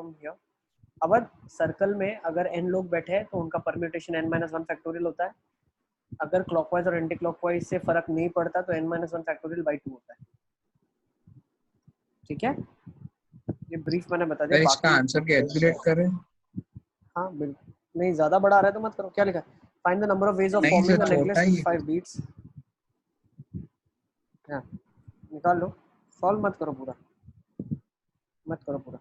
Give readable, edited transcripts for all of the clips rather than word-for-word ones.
From here. अब circle में अगर n लोग बैठे हैं तो उनका परम्यूटेशन n-1 फैक्टोरियल होता है। अगर क्लॉकवाइज और एंटी क्लॉकवाइज से फर्क नहीं पड़ता तो n-1 फैक्टोरियल बाई 2 होता है। ठीक है, ये ब्रीफ मैंने बता दिया। इसका आंसर कैलकुलेट करें? हाँ बिल्कुल, नहीं ज्यादा बड़ा आ रहा है तो मत करो। क्या लिखा है? Find the number of ways of नहीं फॉर्मिंग सर, अ नेकलेस छोटा ही विद 5 बीड्स। हाँ निकाल लो, सॉल्व मत करो पूरा, मत करो पूरा।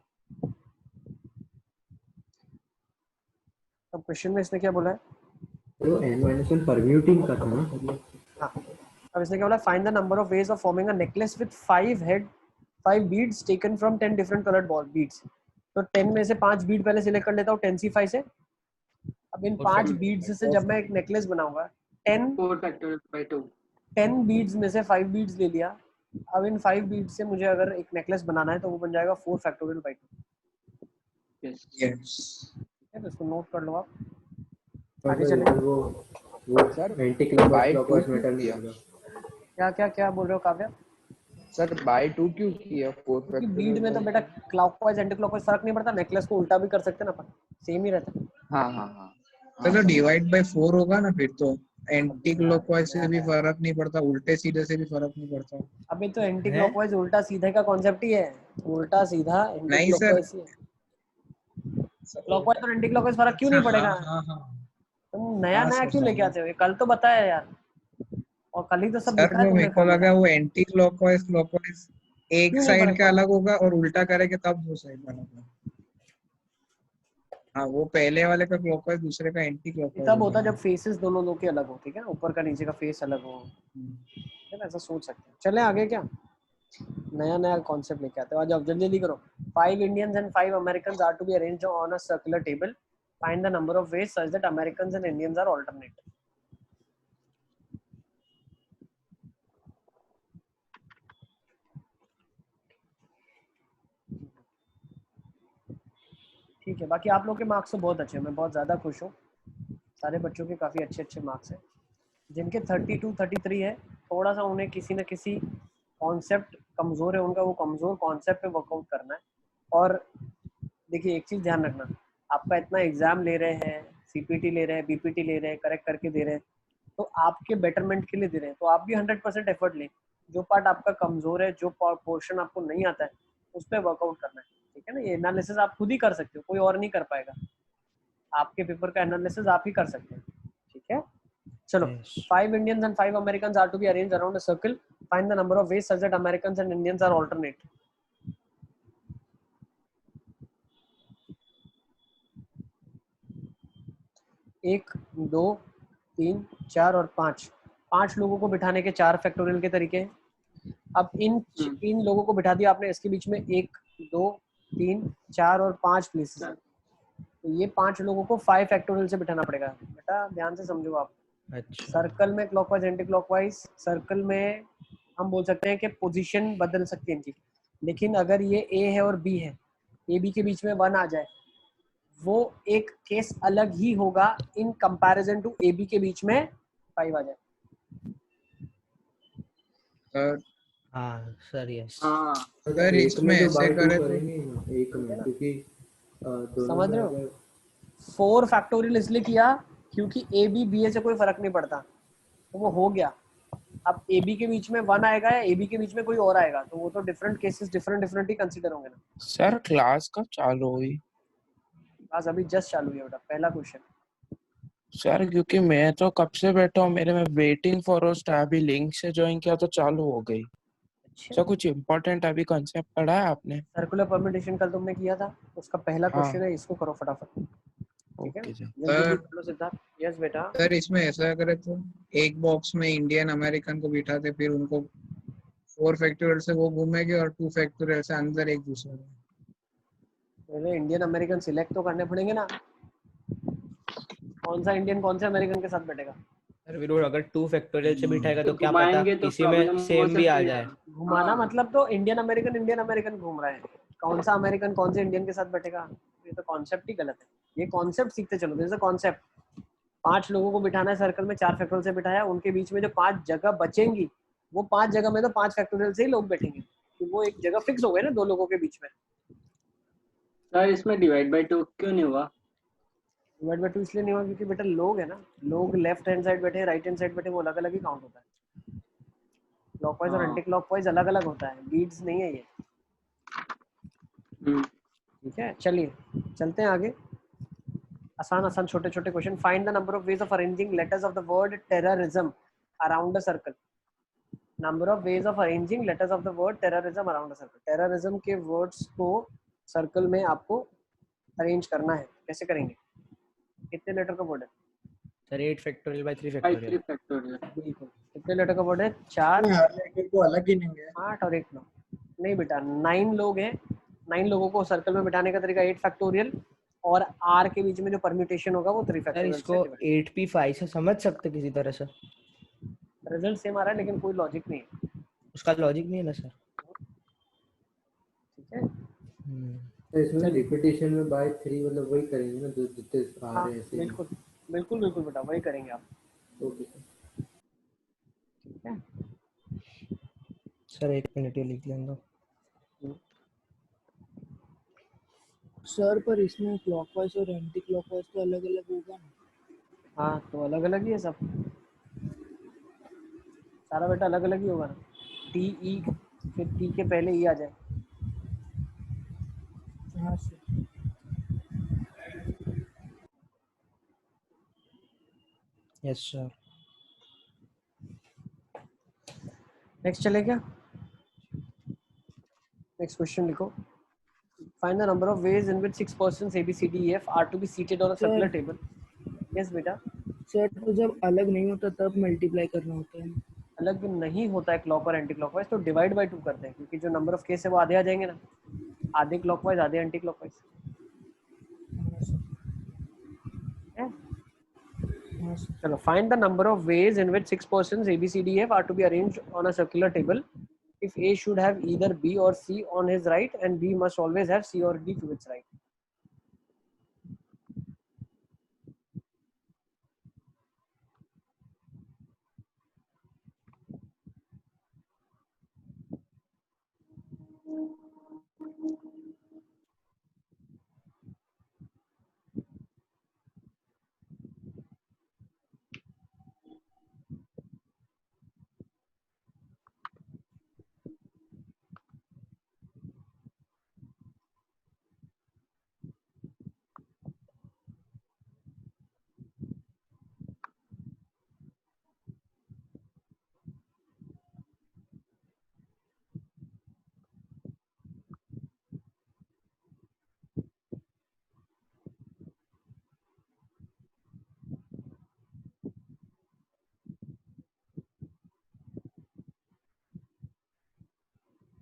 अब क्वेश्चन में इसने क्या बोला है? तो n-1 परम्यूटिंग का था ना। हाँ, अब इसने क्या बोला? Find the number of ways of forming a necklace with 5 beads taken from 10 different coloured ball beads. तो 10 में से 5 बीड पहले सिलेक्ट कर लेता हूँ 10C5 से। अब इन 5 बीड्स से जब मैं एक नेकलेस बनाऊंगा 4 फैक्टोरियल बाय 2। 10 बीड्स में से 5 बीड्स ले लिया। अब इन 5 बीड्स से मुझे अगर एक नेकलेस बनाना है तो वो बन जाएगा 4 फैक्टोरियल बाई 2। यस ठीक है, तो इसको नोट कर लो आप। पर आगे तो चले। इधर वो सर एंटी बाय 2 क्लॉकवाइज क्यों मेटल नहीं किया? होगा। क्या बोल रहे हो काव्या? सर बाय 2 क्यों किया? 4 क्योंकि बीड में तो बेटा क्लॉकवाइज एंटी क्लॉकवाइज फर्क नहीं पड़ता, नेकलेस को उल्टा भी कर सकते ना अपन, सेम ही रहता है। हाँ हाँ हाँ तो डिवाइड बाय 4 होगा ना, फिर तो एंटी क्लॉकवाइज से भी फर्क नहीं पड़ता, उल्टे सीधे से भी फर्क नहीं पड़ता। अभी तो एंटी क्लॉकवाइज उल्टा सीधे का कॉन्सेप्ट ही है, उल्टा सीधा एंटी नहीं सर, क्लॉकवाइज ही है। क्लॉकवाइज और एंटी क्लॉकवाइज फर्क क्यों नहीं पड़ेगा? हाँ तुम नया हाँ नया सर, क्यों लेके आते हो? ये कल तो बताया यार, और कल ही तो सब सर दिखाया वो तुमने मेरे को फॉर्मूला। लगा वो एंटी क्लॉकवाइज क्लॉकवाइज एक क्यों नहीं साइड फर्क का पड़ता? अलग होगा और उल्टा करेंगे तब वो साइड का अलग होगा। हाँ, वो पहले वाले का क्लॉकवाइज, दूसरे का एंटी क्लॉकवाइज तब होता होगा। जब फेसेस दोनों के अलग हो, ठीक है, ऊपर का नीचे का फेस अलग हो, है ना, ऐसा सोच सकते हैं। चले आगे, क्या नया नया कॉन्सेप्ट लेके आते हो? आज जल्दी जल्दी करो। 5 Indians and 5 Americans are to be arranged on a circular table. Find the number of ways such that Americans and Indians are alternate. ठीक है, बाकी आप लोग के मार्क्स तो बहुत अच्छे हैं, मैं बहुत ज़्यादा खुश हूँ। सारे बच्चों के काफ़ी अच्छे अच्छे मार्क्स हैं। जिनके 32 33 है, थोड़ा सा उन्हें किसी न किसी कॉन्सेप्ट कमज़ोर है उनका, वो कमज़ोर कॉन्सेप्ट पे वर्कआउट करना है। और देखिए एक चीज़ ध्यान रखना, आपका इतना एग्ज़ाम ले रहे हैं, CPT ले रहे हैं, BPT ले रहे हैं, करेक्ट करके दे रहे हैं, तो आपके बेटरमेंट के लिए दे रहे हैं, तो आप भी 100% एफर्ट लें। जो पार्ट आपका कमज़ोर है, जो पोर्शन आपको नहीं आता है, उस पर वर्कआउट करना है। ठीक है ना, ये एनालिसिस आप खुद ही कर सकते हो, कोई और नहीं कर पाएगा। आपके पेपर का एनालिसिस आप ही कर सकते हैं। ठीक है, चलो। 5 Indians and 5 Americans are to be arranged around a circle. Find the number of ways such that Americans and Indians are alternate. एक, दो, तीन, चार और पांच लोगों को बिठाने के 4 फैक्टोरियल के तरीके हैं। अब इन लोगों को बिठा दिया आपने, इसके बीच में 1 2 3 4 और 5 प्लेसेस है, तो ये 5 लोगों को 5 फैक्टोरियल से बिठाना पड़ेगा। बेटा ध्यान से समझो आप। अच्छा। सर्कल में क्लॉकवाइज एंटी क्लॉकवाइज, सर्कल में हम बोल सकते हैं कि पोजीशन बदल सकती है इनकी, लेकिन अगर ये ए है और बी है, ए बी के बीच में 1 आ जाए, वो एक केस अलग ही होगा in comparison to A B के बीच में 5 आ जाए। हाँ सर, यस। हाँ अगर एक इसमें में जो ऐसे बाय 2 करे तो करेंगे एक में, क्योंकि दोनों समझ में रहे हो? अगर 4 फैक्टोरियल इसलिए किया क्योंकि ए बी बी ए से कोई फर्क नहीं पड़ता, तो वो हो गया। अब ए बी के बीच में 1 आएगा या ए बी के बीच में कोई और आएगा, तो वो तो डिफरेंट केसेस डिफरेंट ही कंसीडर होंगे ना। सर क्लास कब चालू हुई? बस अभी जस्ट चालू है बेटा, पहला क्वेश्चन। सर क्योंकि मैं तो कब से बैठा हूँ, मेरे में वेटिंग फॉर होस्ट, अभी लिंक से ज्वाइन किया तो चालू हो गई। सर कुछ इम्पोर्टेंट अभी कंसेप्ट पढ़ा है आपने? सर्कुलर परम्यूटेशन कल तुमने किया था, उसका पहला हाँ। क्वेश्चन है, इसको करो फटाफट। ठीक है, ओके सर। जल्दी कर लो सिद्धार्थ। यस बेटा। सर इसमें ऐसा करे तो एक बॉक्स में इंडियन अमेरिकन को बिठाते, फिर उनको 4 फैक्टोरियल से वो घूमेंगे और 2 फैक्टोरियल से अंदर एक दूसरे में। पहले इंडियन अमेरिकन सिलेक्ट तो करने पड़ेंगे ना, कौन सा इंडियन कौन से अमेरिकन के साथ बैठेगा। सर विरोध, अगर 2 फैक्टोरियल से बिठाएगा तो क्या पता घुमाएंगे तो किसी में प्रॉब्लम हो सेम भी आ सकती जाए। है। घुमाना हाँ। मतलब तो इंडियन अमेरिकन घूम रहा है, कौन सा अमेरिकन कौन से इंडियन के साथ बैठेगा, ये तो कॉन्सेप्ट ही गलत है। ये कॉन्सेप्ट सीखते चलो, जैसे कॉन्सेप्ट 5 लोगों को बिठाना है सर्कल में, 4 फैक्टोरियल से बिठाया, उनके बीच में जो 5 जगह बचेंगी, वो 5 जगह में तो 5 फैक्टोरियल से ही लोग बैठेंगे, तो वो एक जगह फिक्स हो गए ना 2 लोगों के बीच में। सर इसमें डिवाइड बाय 2 क्यों नहीं हुआ? डिवाइड बाय 2 इसलिए नहीं हुआ क्योंकि बेटा लोग है ना, लोग लेफ्ट हैंड साइड बैठे, राइट हैंड साइड बैठे, वो अलग अलग ही काउंट होता है। क्लॉकवाइज और हाँ। एंटी क्लॉकवाइज अलग अलग होता है, बीट्स नहीं है ये। हम्म। ठीक है, चलिए चलते हैं आगे। आसान आसान छोटे छोटे question. Find the number of ways of arranging letters of the word terrorism around a circle. Number of ways of arranging letters of the word terrorism around a circle. Terrorism के वर्ड्स को circle में आपको arrange करना है, कैसे करेंगे? कितने letter का वर्ड है? Sir 8 factorial by 3 bye factorial. 3 factorial. बिल्कुल। कितने लेटर का वर्ड है? 4, हर लेटर को अलग ही नहीं है। 8 और 1 9। नहीं बेटा, 9 लोग हैं, 9 लोगों को सर्कल में बिठाने का तरीका 8 फैक्टोरियल, और आर के बीच में जो परम्यूटेशन होगा वो 3 सर फैक्टोरियल इसको से डिवाइड। 8p5 से समझ सकते किसी तरह से? रिजल्ट सेम आ रहा है लेकिन कोई लॉजिक नहीं है। उसका लॉजिक नहीं है ना सर? ठीक है, तो इसमें चलिए। रिपीटेशन में बाय 3 मतलब वही करेंगे ना जो जितने आ हाँ रहे हैं ऐसे ही। बिल्कुल बिल्कुल बिल्कुल बेटा, वही करेंगे आप। Okay sir. ठीक है। सर 1 मिनट ये लिख लेंगे। हम्म। सर पर इसमें क्लॉकवाइज और एंटी क्लॉकवाइज तो अलग अलग होगा ना? हाँ तो अलग अलग ही है सब, सारा बेटा अलग अलग ही होगा ना। टी ई, फिर टी के पहले ई आ जाए। हाँ सर। Yes sir. नेक्स्ट चले क्या? नेक्स्ट क्वेश्चन लिखो। Find the number of ways in which 6 persons ABCDEF are to be seated on a circular table. Yes बेटा। सर तो जब अलग नहीं होता तब मल्टीप्लाई करना होता है। अलग नहीं होता है क्लॉक और एंटी क्लॉकवाइज, तो डिवाइड बाय 2 करते हैं, क्योंकि जो नंबर ऑफ केस है वो आधे आ जाएंगे ना, आधे क्लॉकवाइज आधे एंटी क्लॉकवाइज। हाँ सर। हाँ सर। चलो, find the number of ways in which 6 persons ABCDEF are to be arranged on a circular table if A should have either B or C on his right and B must always have C or D to its right.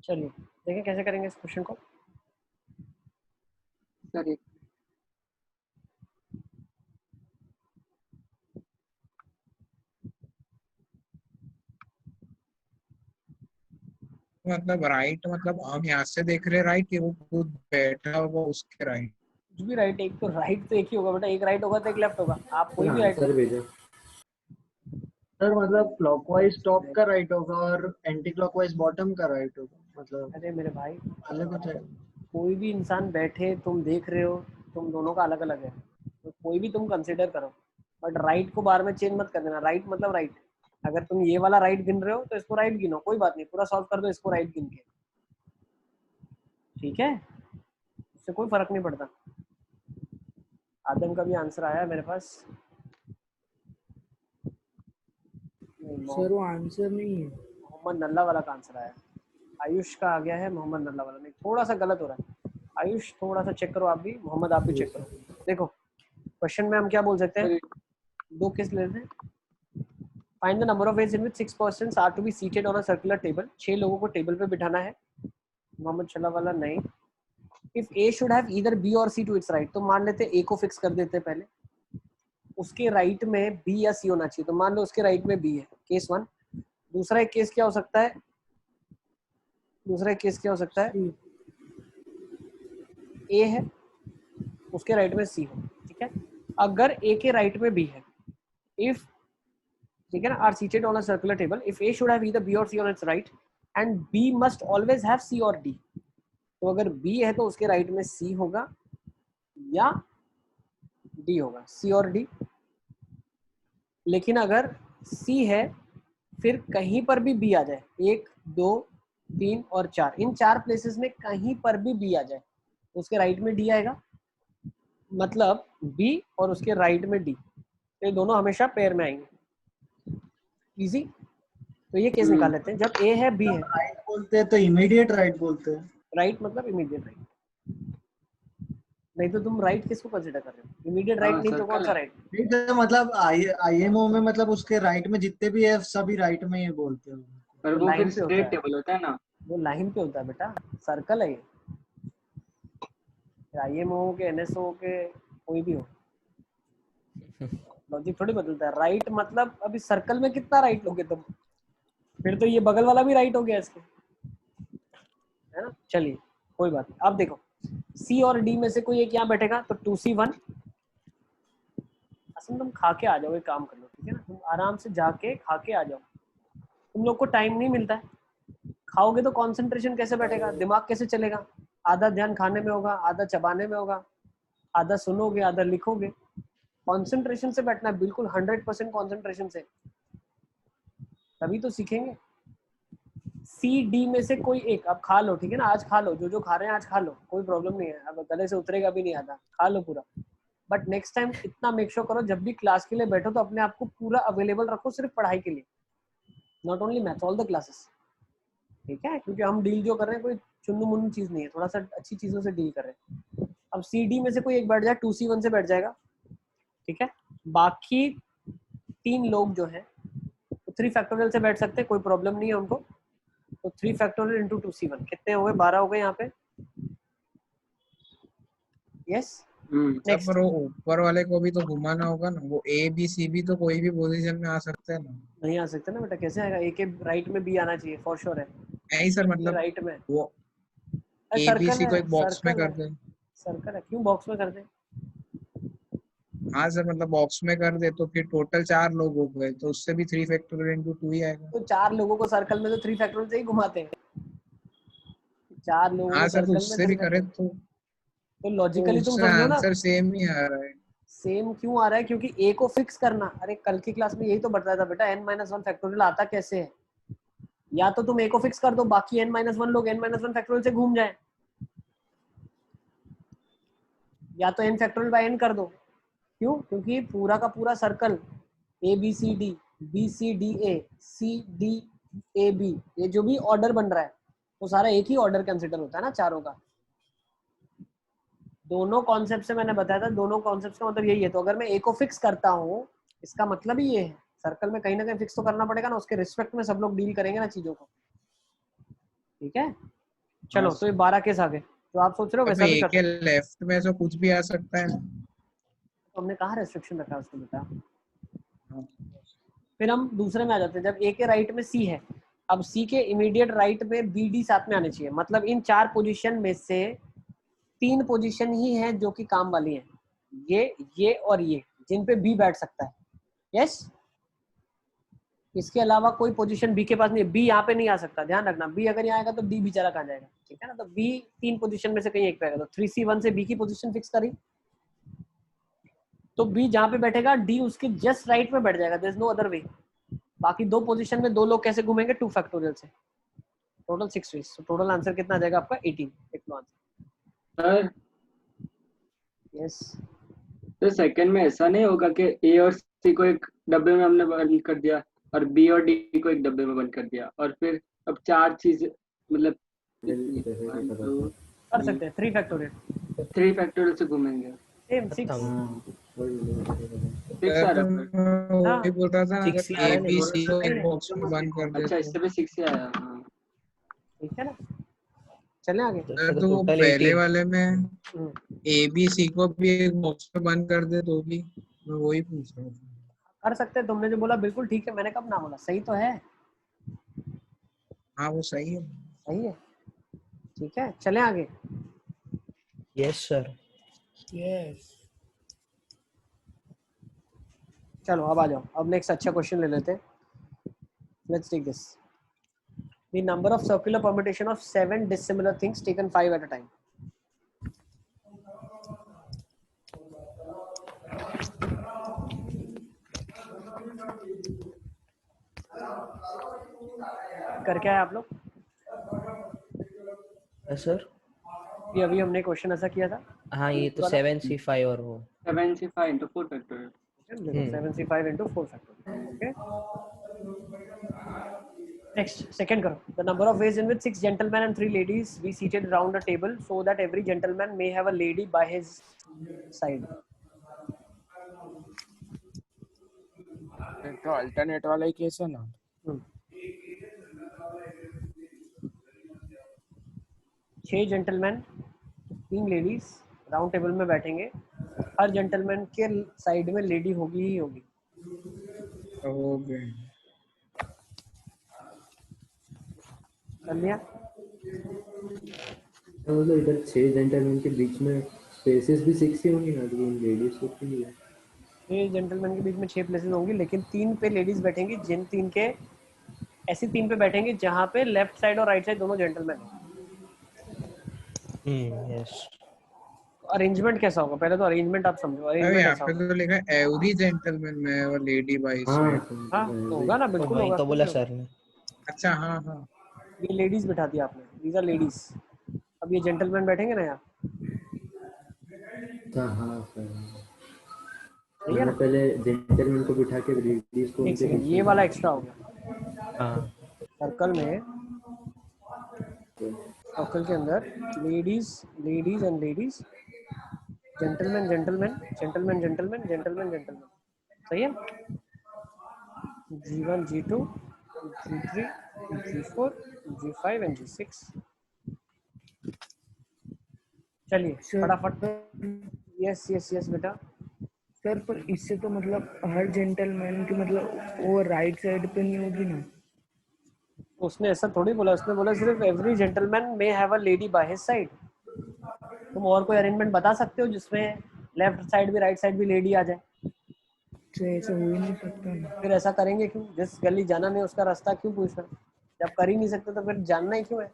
चलिए देखें कैसे करेंगे इस question को। Sir एक मतलब right, मतलब हम यहाँ से देख रहे राइट कि वो खुद बैठा हुआ उसके राइट। कुछ भी राइट, एक तो राइट तो एक ही होगा बेटा, एक राइट होगा तो एक लेफ्ट होगा, आप कोई सर भी राइट। आंसर भेजो। सर मतलब क्लॉकवाइज टॉप का राइट होगा और एंटी क्लॉकवाइज बॉटम का राइट होगा, मतलब अरे मेरे भाई, अलग होता है। कोई भी इंसान बैठे, तुम देख रहे हो, तुम दोनों का अलग अलग है, तो कोई भी तुम कंसिडर करो, बट राइट को बार में चेंज मत कर देना। राइट मतलब राइट। अगर तुम ये वाला राइट गिन रहे हो तो इसको राइट गिनो, कोई बात नहीं, पूरा सॉल्व कर दो इसको राइट गिन के। ठीक है, इससे कोई फर्क नहीं पड़ता। आदम का भी आंसर आया है मेरे पास। सर वो आंसर नहीं है। मोहम्मद नल्ला वाला का आंसर आया है। आयुष का आ गया है, मोहम्मद नल्ला वाला नहीं, थोड़ा सा गलत हो रहा है। आयुष थोड़ा सा चेक करो, आप भी, मोहम्मद आप भी चेक करो। देखो क्वेश्चन में हम क्या बोल सकते हैं, दो केस लेते हैं। Find the number of ways in which 6 persons are to be seated on a circular table. 6 लोगों को टेबल पे बिठाना है। मोहम्मद शल्ला वाला नहीं। If A should have either B or C to it's right, तो मान लेते ए को फिक्स कर देते हैं पहले, उसके राइट में बी या सी होना चाहिए, तो मान लो उसके राइट में बी है, केस 1। दूसरा एक केस क्या हो सकता है, दूसरा एक केस क्या हो सकता है, ए है उसके राइट में सी हो। ठीक है, अगर ए के राइट में बी है, इफ, ठीक है ना, are seated on a circular table, if A should have either B or C on its right and B must always have C or D, तो अगर बी है तो उसके राइट में सी होगा या डी होगा, सी और डी। लेकिन अगर सी है फिर कहीं पर भी बी आ जाए, 1 2 3 और 4, इन 4 प्लेसेस में कहीं पर भी बी आ जाए तो उसके राइट में डी आएगा, मतलब बी और उसके राइट में डी, तो ये दोनों हमेशा पेयर में आएंगे। इजी। तो ये केस निकाल लेते हैं, जब ए है बी है, राइट बोलते हैं तो इमीडिएट राइट बोलते हैं। राइट मतलब इमीडिएट राइट, नहीं तो तुम राइट किसको कंसीडर कर रहे हो, इमीडिएट राइट नहीं तो कौन सा राइट? ठीक है, मतलब आईएमओ में मतलब उसके राइट में जितने भी है सभी राइट में ही बोलते हैं। पर वो वो लाइन फिर पे होता स्ट्रेट है, टेबल होता है ना। वो लाइन पे होता है बेटा, सर्कल है ये, आईएमओ के एनएसओ के कोई भी हो, लॉजिक थोड़ी बदलता है। राइट मतलब अभी सर्कल में कितना राइट लोगे तुम, फिर तो ये बगल वाला भी राइट हो गया इसके, है ना। चलिए कोई बात नहीं। अब देखो सी और डी में से कोई एक यहाँ बैठेगा तो 2C1, असल तुम खा के आ जाओ, एक काम कर लो, ठीक है ना, तुम आराम से जाके खा के आ जाओ, तुम लोग को टाइम नहीं मिलता है, खाओगे तो कंसंट्रेशन कैसे बैठेगा, दिमाग कैसे चलेगा, आधा ध्यान खाने में होगा, आधा चबाने में होगा, आधा सुनोगे, आधा लिखोगे, कंसंट्रेशन से बैठना है, बिल्कुल 100% कंसंट्रेशन से, तभी तो सीखेंगे। सी डी में से कोई एक अब खा लो, ठीक है ना, आज खा लो, जो खा रहे हैं आज खा लो, कोई प्रॉब्लम नहीं है, अब गले से उतरेगा भी नहीं, आधा खा लो पूरा, बट नेक्स्ट टाइम इतना मेक श्योर करो जब भी क्लास के लिए बैठो तो अपने आप को पूरा अवेलेबल रखो सिर्फ पढ़ाई के लिए, not only maths, all the classes, ठीक है, क्योंकि हम डील जो कर रहे हैं कोई चुन्नू मुन्नू चीज नहीं है, थोड़ा सा अच्छी चीजों से डील कर रहे हैं। अब सी डी में से कोई एक बैठ जाए, 2C1 से बैठ जाएगा, ठीक है, बाकी 3 लोग जो है 3 फैक्टोरियल से बैठ सकते हैं, कोई प्रॉब्लम नहीं है उनको, तो 3 फैक्टोरियल इंटू 2C1 कितने हो गए, 12 हो गए यहाँ पे, यस। नेक्स्ट पर वो ऊपर वाले को भी तो घुमाना होगा ना, वो ए बी सी भी तो कोई भी पोजीशन में आ सकते हैं ना। नहीं आ सकते ना बेटा, कैसे आएगा, ए के राइट में बी आना चाहिए फॉर श्योर है, नहीं सर, मतलब राइट में वो ए बी सर्कल सी को है, एक बॉक्स में सर्कल कर है, दे। सर्कल है, क्यों बॉक्स में कर दे, हाँ सर, मतलब बॉक्स में कर दे तो फिर टोटल 4 लोग हो गए, तो उससे भी 3 फैक्टोरियल इंटू 2 ही आएगा। तो 4 लोगों को सर्कल में तो 3 फैक्टोरियल से ही घुमाते हैं, 4 लोगों को हाँ सर, तो सर्कल में उससे 3 भी करे फैक्टोरियल, तो तो लॉजिकली तुम उससे समझो ना, आंसर सेम ही आ रहा है। सेम क्यों आ रहा है, क्योंकि ए को फिक्स करना, अरे कल की क्लास में यही तो बताया था बेटा, n-1 फैक्टोरियल आता कैसे है, या तो तुम ए को फिक्स कर दो, बाकी n-1 लोग n-1 फैक्टोरियल से घूम जाए, या तो n फैक्टोरियल बाय n कर दो, क्यों, क्योंकि पूरा का पूरा circle A B C D, B C D A, C D A B, ये जो भी ऑर्डर बन रहा है वो सारा एक ही ऑर्डर कंसिडर होता है ना चारों का। दोनों कॉन्सेप्ट से मैंने बताया था, दोनों कॉन्सेप्ट का मतलब यही है, तो अगर मैं ए को फिक्स करता हूँ इसका मतलब ही ये है, सर्कल में कहीं ना कहीं फिक्स तो करना पड़ेगा ना, उसके रिस्पेक्ट में सब लोग डील करेंगे ना चीजों को, ठीक है। चलो तो ये 12 केस आ गए, तो आप सोच रहे हो वैसा भी ए कर के सकते हैं, लेफ्ट में से कुछ भी आ सकता है। तो हमने कहा रेस्ट्रिक्शन रखा उसको बेटा। फिर हम दूसरे में आ जाते हैं, जब ए के राइट में सी है, अब सी के इमीडिएट राइट में बी डी साथ में आने चाहिए, मतलब इन 4 पोजीशन में से 3 पोजीशन ही हैं जो कि काम वाली हैं, ये और ये, जिन पे बी बैठ सकता है, यस। इसके अलावा कोई पोजीशन बी के पास नहीं है, बी यहाँ पे नहीं आ सकता, ध्यान रखना, बी अगर यहाँ आएगा तो डी बेचारा कहाँ जाएगा, ठीक है ना, तो बी 3 पोजीशन में से कहीं एक पे आएगा, तो 3C1 से बी की पोजीशन फिक्स करी, तो बी जहाँ पे बैठेगा डी उसके जस्ट राइट में बैठ जाएगा, there is no other way. बाकी 2 पोजीशन में 2 लोग कैसे घूमेंगे, 2 फैक्टोरियल से, टोटल 6 वेज, तो टोटल आंसर कितना आ जाएगा आपका 18, एक लो आंसर। सर यस तो सेकंड में ऐसा नहीं होगा कि ए और सी को एक डब्बे में हमने बंद कर दिया और बी और डी को एक डब्बे में बंद कर दिया, और फिर अब 4 चीज मतलब कर सकते हैं, 3 फैक्टोरियल 3 फैक्टोरियल से घूमेंगे, सेम 6, सिक्स आ रहा है। वही बोल रहा था ना, Six अगर ही आ रहा ए है, बी नहीं सी को एक बॉक्स में बंद कर दे अच्छा, तो इससे भी 6 ही आया। हाँ ठीक है ना, चले आगे। तो वो टोटल पहले 18। वाले में ए बी सी को भी एक बॉक्स में बंद कर दे तो भी, मैं वही पूछ रहा हूँ। कर सकते हैं, तुमने जो बोला बिल्कुल ठीक है, मैंने कब ना बोला, सही तो है, हाँ वो सही है। सही है, ठीक है, चले आगे। Yes sir. चलो अब आ जाओ, अब नेक्स्ट अच्छा क्वेश्चन ले लेते हैं, let's take this. The number of circular permutation of 7 dissimilar things taken 5 at a time. कर क्या है आप लोग? सर ये अभी हमने क्वेश्चन ऐसा किया था. हाँ ये तो 7C5 और वो 7C5 into 4 factorial. 7C5 into 4 factorial. Okay. Next, second करो. The number of ways in which 6 gentlemen and 3 ladies be seated around a table so that every gentleman may have a lady by his side. तो alternate वाला ही case है ना. 6 gentleman 3 ladies round table में बैठेंगे. हर gentleman के side में lady होगी ही होगी. ओके कर लिया? मतलब इधर 6 जेंटलमैन के बीच में स्पेसेस भी 6 ही होंगी ना, तो इन लेडीज को भी है. 6 जेंटलमैन के बीच में 6 प्लेसेस होंगी, लेकिन 3 पे लेडीज बैठेंगी. जिन 3 के ऐसी 3 पे बैठेंगे जहाँ पे लेफ्ट साइड और राइट साइड दोनों जेंटलमैन हैं. यस. अरेंजमेंट कैसा होगा? पहले तो अरेंजमेंट आप समझो. अरे अरेंजमेंट यहाँ ऐसा पे होगा. तो लिखा है एवरी जेंटलमैन में और लेडी बाय हाँ साइड. हाँ तो होगा ना, बिल्कुल वही होगा. तो बोला सर ने. अच्छा हाँ हाँ ये लेडीज बिठा दिया आपने. These are ladies. अब ये जेंटलमैन बैठेंगे ना यहाँ. हाँ सर. सही है ना? पहले जेंटलमैन को बिठा के लेडीज को एक सेकंड, ये वाला एक्स्ट्रा हो गया. हाँ सर्कल में, सर्कल के अंदर ladies ladies and ladies, gentleman gentleman gentleman gentleman gentleman gentleman. सही है? G1 G2 G3 G4 G5 and G6. चलिए फटाफट. यस यस यस बेटा. सर पर इससे तो मतलब हर जेंटलमैन की मतलब वो राइट साइड पे नहीं होगी ना. उसने ऐसा थोड़ी बोला. उसने बोला सिर्फ every gentleman may have a lady by his side. तुम और कोई अरेंजमेंट बता सकते हो जिसमें लेफ्ट साइड भी राइट साइड भी लेडी आ जाए? तो ऐसा हो ही नहीं सकता ना. फिर ऐसा करेंगे क्यों? जिस गली जाना नहीं उसका रास्ता क्यों पूछना? जब कर ही नहीं सकते तो फिर जानना ही क्यों है?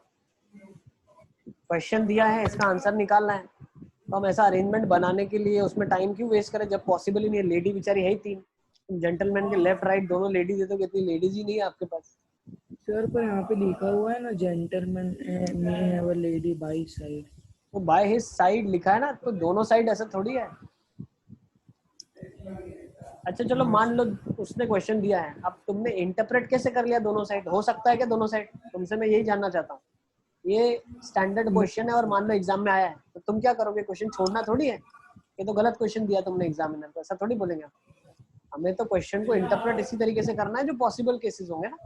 क्वेश्चन दिया है, इसका आंसर निकालना है, तो हम ऐसा अरेंजमेंट बनाने के लिए उसमें टाइम क्यों वेस्ट करें जब पॉसिबल ही नहीं है? लेडी बेचारी है ही 3. तुम जेंटलमैन के लेफ्ट राइट दोनों लेडीज है तो कितनी लेडीज ही नहीं है आपके पास. सर पर यहाँ पे लिखा हुआ है ना gentleman may have a lady by side. तो बाय हिज साइड लिखा है ना, तो दोनों साइड ऐसा थोड़ी है. अच्छा चलो मान लो उसने क्वेश्चन दिया है, अब तुमने इंटरप्रेट कैसे कर लिया दोनों साइड? हो सकता है क्या दोनों साइड? तुमसे मैं यही जानना चाहता हूँ. ये स्टैंडर्ड क्वेश्चन है और मान लो एग्जाम में आया है, तो तुम क्या करोगे? क्वेश्चन छोड़ना थोड़ी है. ये तो गलत क्वेश्चन दिया तुमने एग्जामिनर को, ऐसा थोड़ी बोलेंगे आप. हमें तो क्वेश्चन को इंटरप्रेट इसी तरीके से करना है जो पॉसिबल केसेस होंगे ना.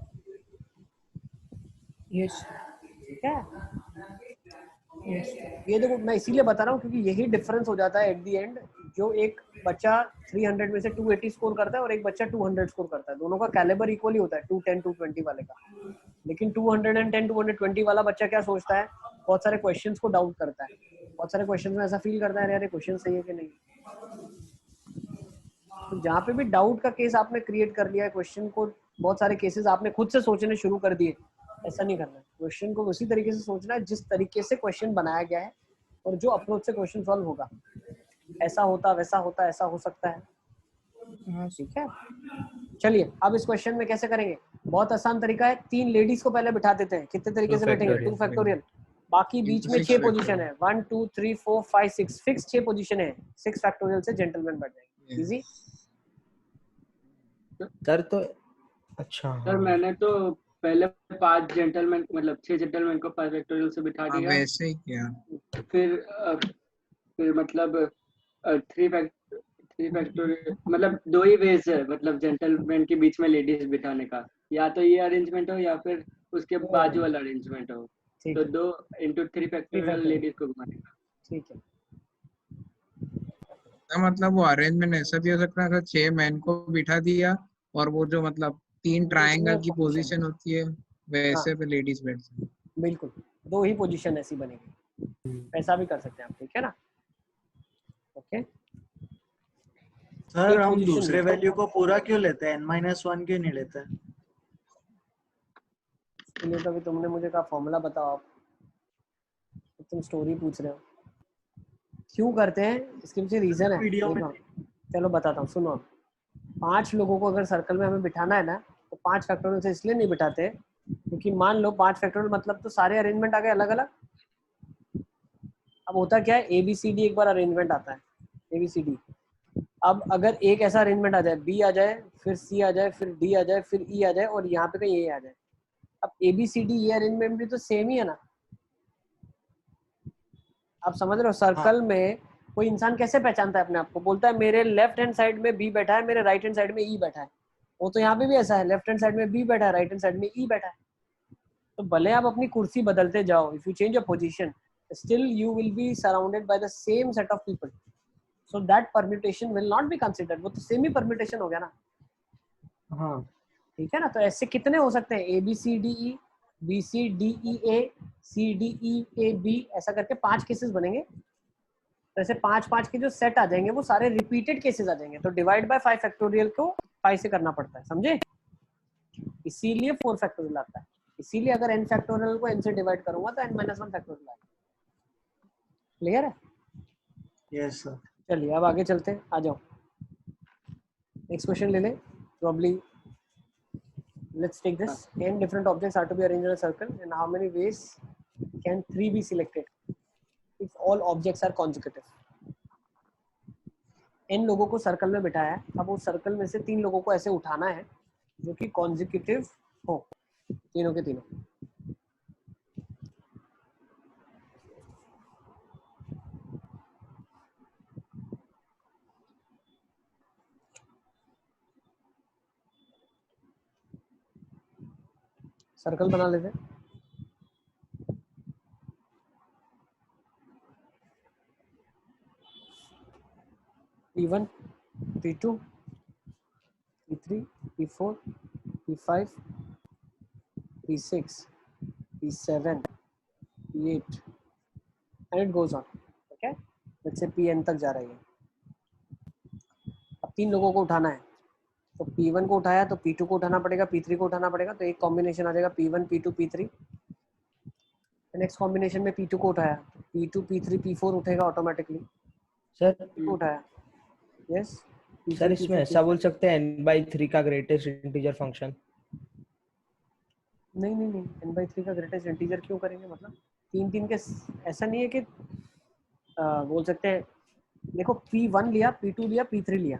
यस. ठीक है? ये देखो मैं इसीलिए बता रहा हूँ क्योंकि यही डिफरेंस हो जाता है एट द एंड. जो एक बच्चा 300 में से 280 स्कोर करता है और एक बच्चा 200 स्कोर करता है, दोनों का कैलिबर इक्वली होता है 210 220 वाले का. लेकिन 210 220 वाला बच्चा क्या सोचता है? बहुत सारे क्वेश्चंस को डाउट करता है. बहुत सारे क्वेश्चंस में ऐसा फील करता है यार ये क्वेश्चन सही है कि नहीं. तो जहाँ पे भी डाउट का केस आपने क्रिएट कर लिया है, क्वेश्चन को बहुत सारे केसेस आपने खुद से सोचने शुरू कर दिए, ऐसा नहीं करना है. क्वेश्चन को उसी तरीके से सोचना है जिस तरीके से क्वेश्चन बनाया गया है और जो अप्रोच से क्वेश्चन सॉल्व होगा. ऐसा होता, वैसा होता, ऐसा हो सकता है. ठीक है? चलिए अब इस क्वेश्चन में कैसे करेंगे? बहुत आसान तरीका है. 3 लेडीज को पहले बिठा देते हैं. कितने तरीके से बैठेंगे? 2 फैक्टोरियल. बाकी बीच में 6 पोजीशन है. 1 2 3 4 5 6 फिक्स 6 पोजीशन है. 6 फैक्टोरियल से जेंटलमैन बैठ जाएंगे. इजी. सर तो अच्छा. सर मैंने तो पहले 5 जेंटलमैन मतलब 6 जेंटलमैन को 5 फैक्टोरियल से बिठा दिया. वैसे ही किया. फिर मतलब 3 फैक्टोरियल मतलब 2 ही वेज है मतलब जेंटलमैन के बीच में लेडीज बिठाने का. या तो ये अरेंजमेंट हो या फिर उसके बाजू वाला अरेंजमेंट हो. तो 2 into 3 फैक्टोरियल लेडीज को घुमाने का. ठीक है. मतलब वो अरेंजमेंट ऐसा भी हो सकता है 6 मैन को बिठा दिया और वो जो मतलब 3 ट्रायंगल की पोजीशन होती है वैसे पे लेडीज बैठती है. बिल्कुल 2 ही पोजीशन ऐसी बनेगी. ऐसा भी कर सकते हैं आप. ठीक है ना? ओके. सर हम दूसरे वैल्यू को पूरा क्यों लेते हैं? n-1 क्यों नहीं लेते? इसलिए तो अभी तुमने मुझे कहा फॉर्मूला बताओ आप, तो तुम स्टोरी पूछ रहे हो। क्यों करते हैं इसके पीछे रीजन है, वीडियो में देखो चलो बताता हूँ, सुनो। 5 लोगों को अगर सर्कल में हमें बिठाना है ना, तो 5 फैक्टोरियल से इसलिए नहीं बिठाते क्योंकि मान लो 5 फैक्टोरियल मतलब तो सारे अरेंजमेंट आ गए अलग अलग। अब होता क्या है, ABCD एक बार अरेंजमेंट आता है, ABCD। अब अगर एक ऐसा अरेंजमेंट आ जाए, B आ जाए, फिर C आ जाए, फिर D आ जाए, फिर E आ जाए और यहाँ पे कहीं A आ जाए, अब ABCD ये अरेंजमेंट भी तो सेम ही है ना। आप समझ रहे हो, सर्कल में कोई इंसान कैसे पहचानता है अपने आप को, बोलता है मेरे लेफ्ट हैंड साइड में B बैठा है, मेरे राइट हैंड साइड में E बैठा है। वो तो यहाँ पे भी ऐसा है, लेफ्ट हैंड साइड में B बैठा है, राइट हैंड साइड में E बैठा है। तो भले आप अपनी कुर्सी बदलते जाओ, if you change your position, still you will be surrounded by the same set of people, so that permutation will not be considered. वो तो सेम ही परम्यूटेशन हो गया ना। हाँ ठीक है ना। तो ऐसे कितने हो सकते हैं, ABCDE, BCDEA, CDEAB, ऐसा करके 5 केसेस बनेंगे। तो ऐसे 5 के जो सेट आ जाएंगे वो सारे रिपीटेड केसेस आ जाएंगे। तो डिवाइड बाय 5 फैक्टोरियल को 5 से करना पड़ता है, समझे। इसीलिए 4 फैक्टोरियल आता है। इसीलिए अगर n फैक्टोरियल को n से डिवाइड करूंगा तो n-1 फैक्टोरियल आएगा। क्लियर है। Yes sir. चलिए अब आगे चलते हैं, आ जाओ नेक्स्ट क्वेश्चन ले लें। Probably let's take this. N different objects are to be arranged in a circle, and how many ways can 3 be selected if all objects are consecutive? n लोगों को सर्कल में बिठाया है, अब उस सर्कल में से 3 लोगों को ऐसे उठाना है जो कि कॉन्जिक्यूटिव हो, तीनों के तीनों। सर्कल बना लेते हैं। P1, P2, P3, P4, P5, P6, P7, P8 and it goes on. Okay, let's say Pn तक जा रही है। अब 3 लोगों को उठाना है, तो P1 को उठाया तो P2 को उठाना पड़ेगा, P3 को उठाना पड़ेगा, तो एक कॉम्बिनेशन आ जाएगा P1 P2 P3। Next combination में P2 को उठाया तो P2 P3 P4 उठेगा ऑटोमेटिकली। सर उठाया, यस। सर इसमें ऐसा बोल सकते हैं n/3 का ग्रेटेस्ट इंटीजर फंक्शन। नहीं नहीं नहीं, n/3 का ग्रेटेस्ट इंटीजर क्यों करेंगे, मतलब 3 के ऐसा नहीं है कि बोल सकते हैं। देखो P1 लिया, P2 लिया, P3 लिया,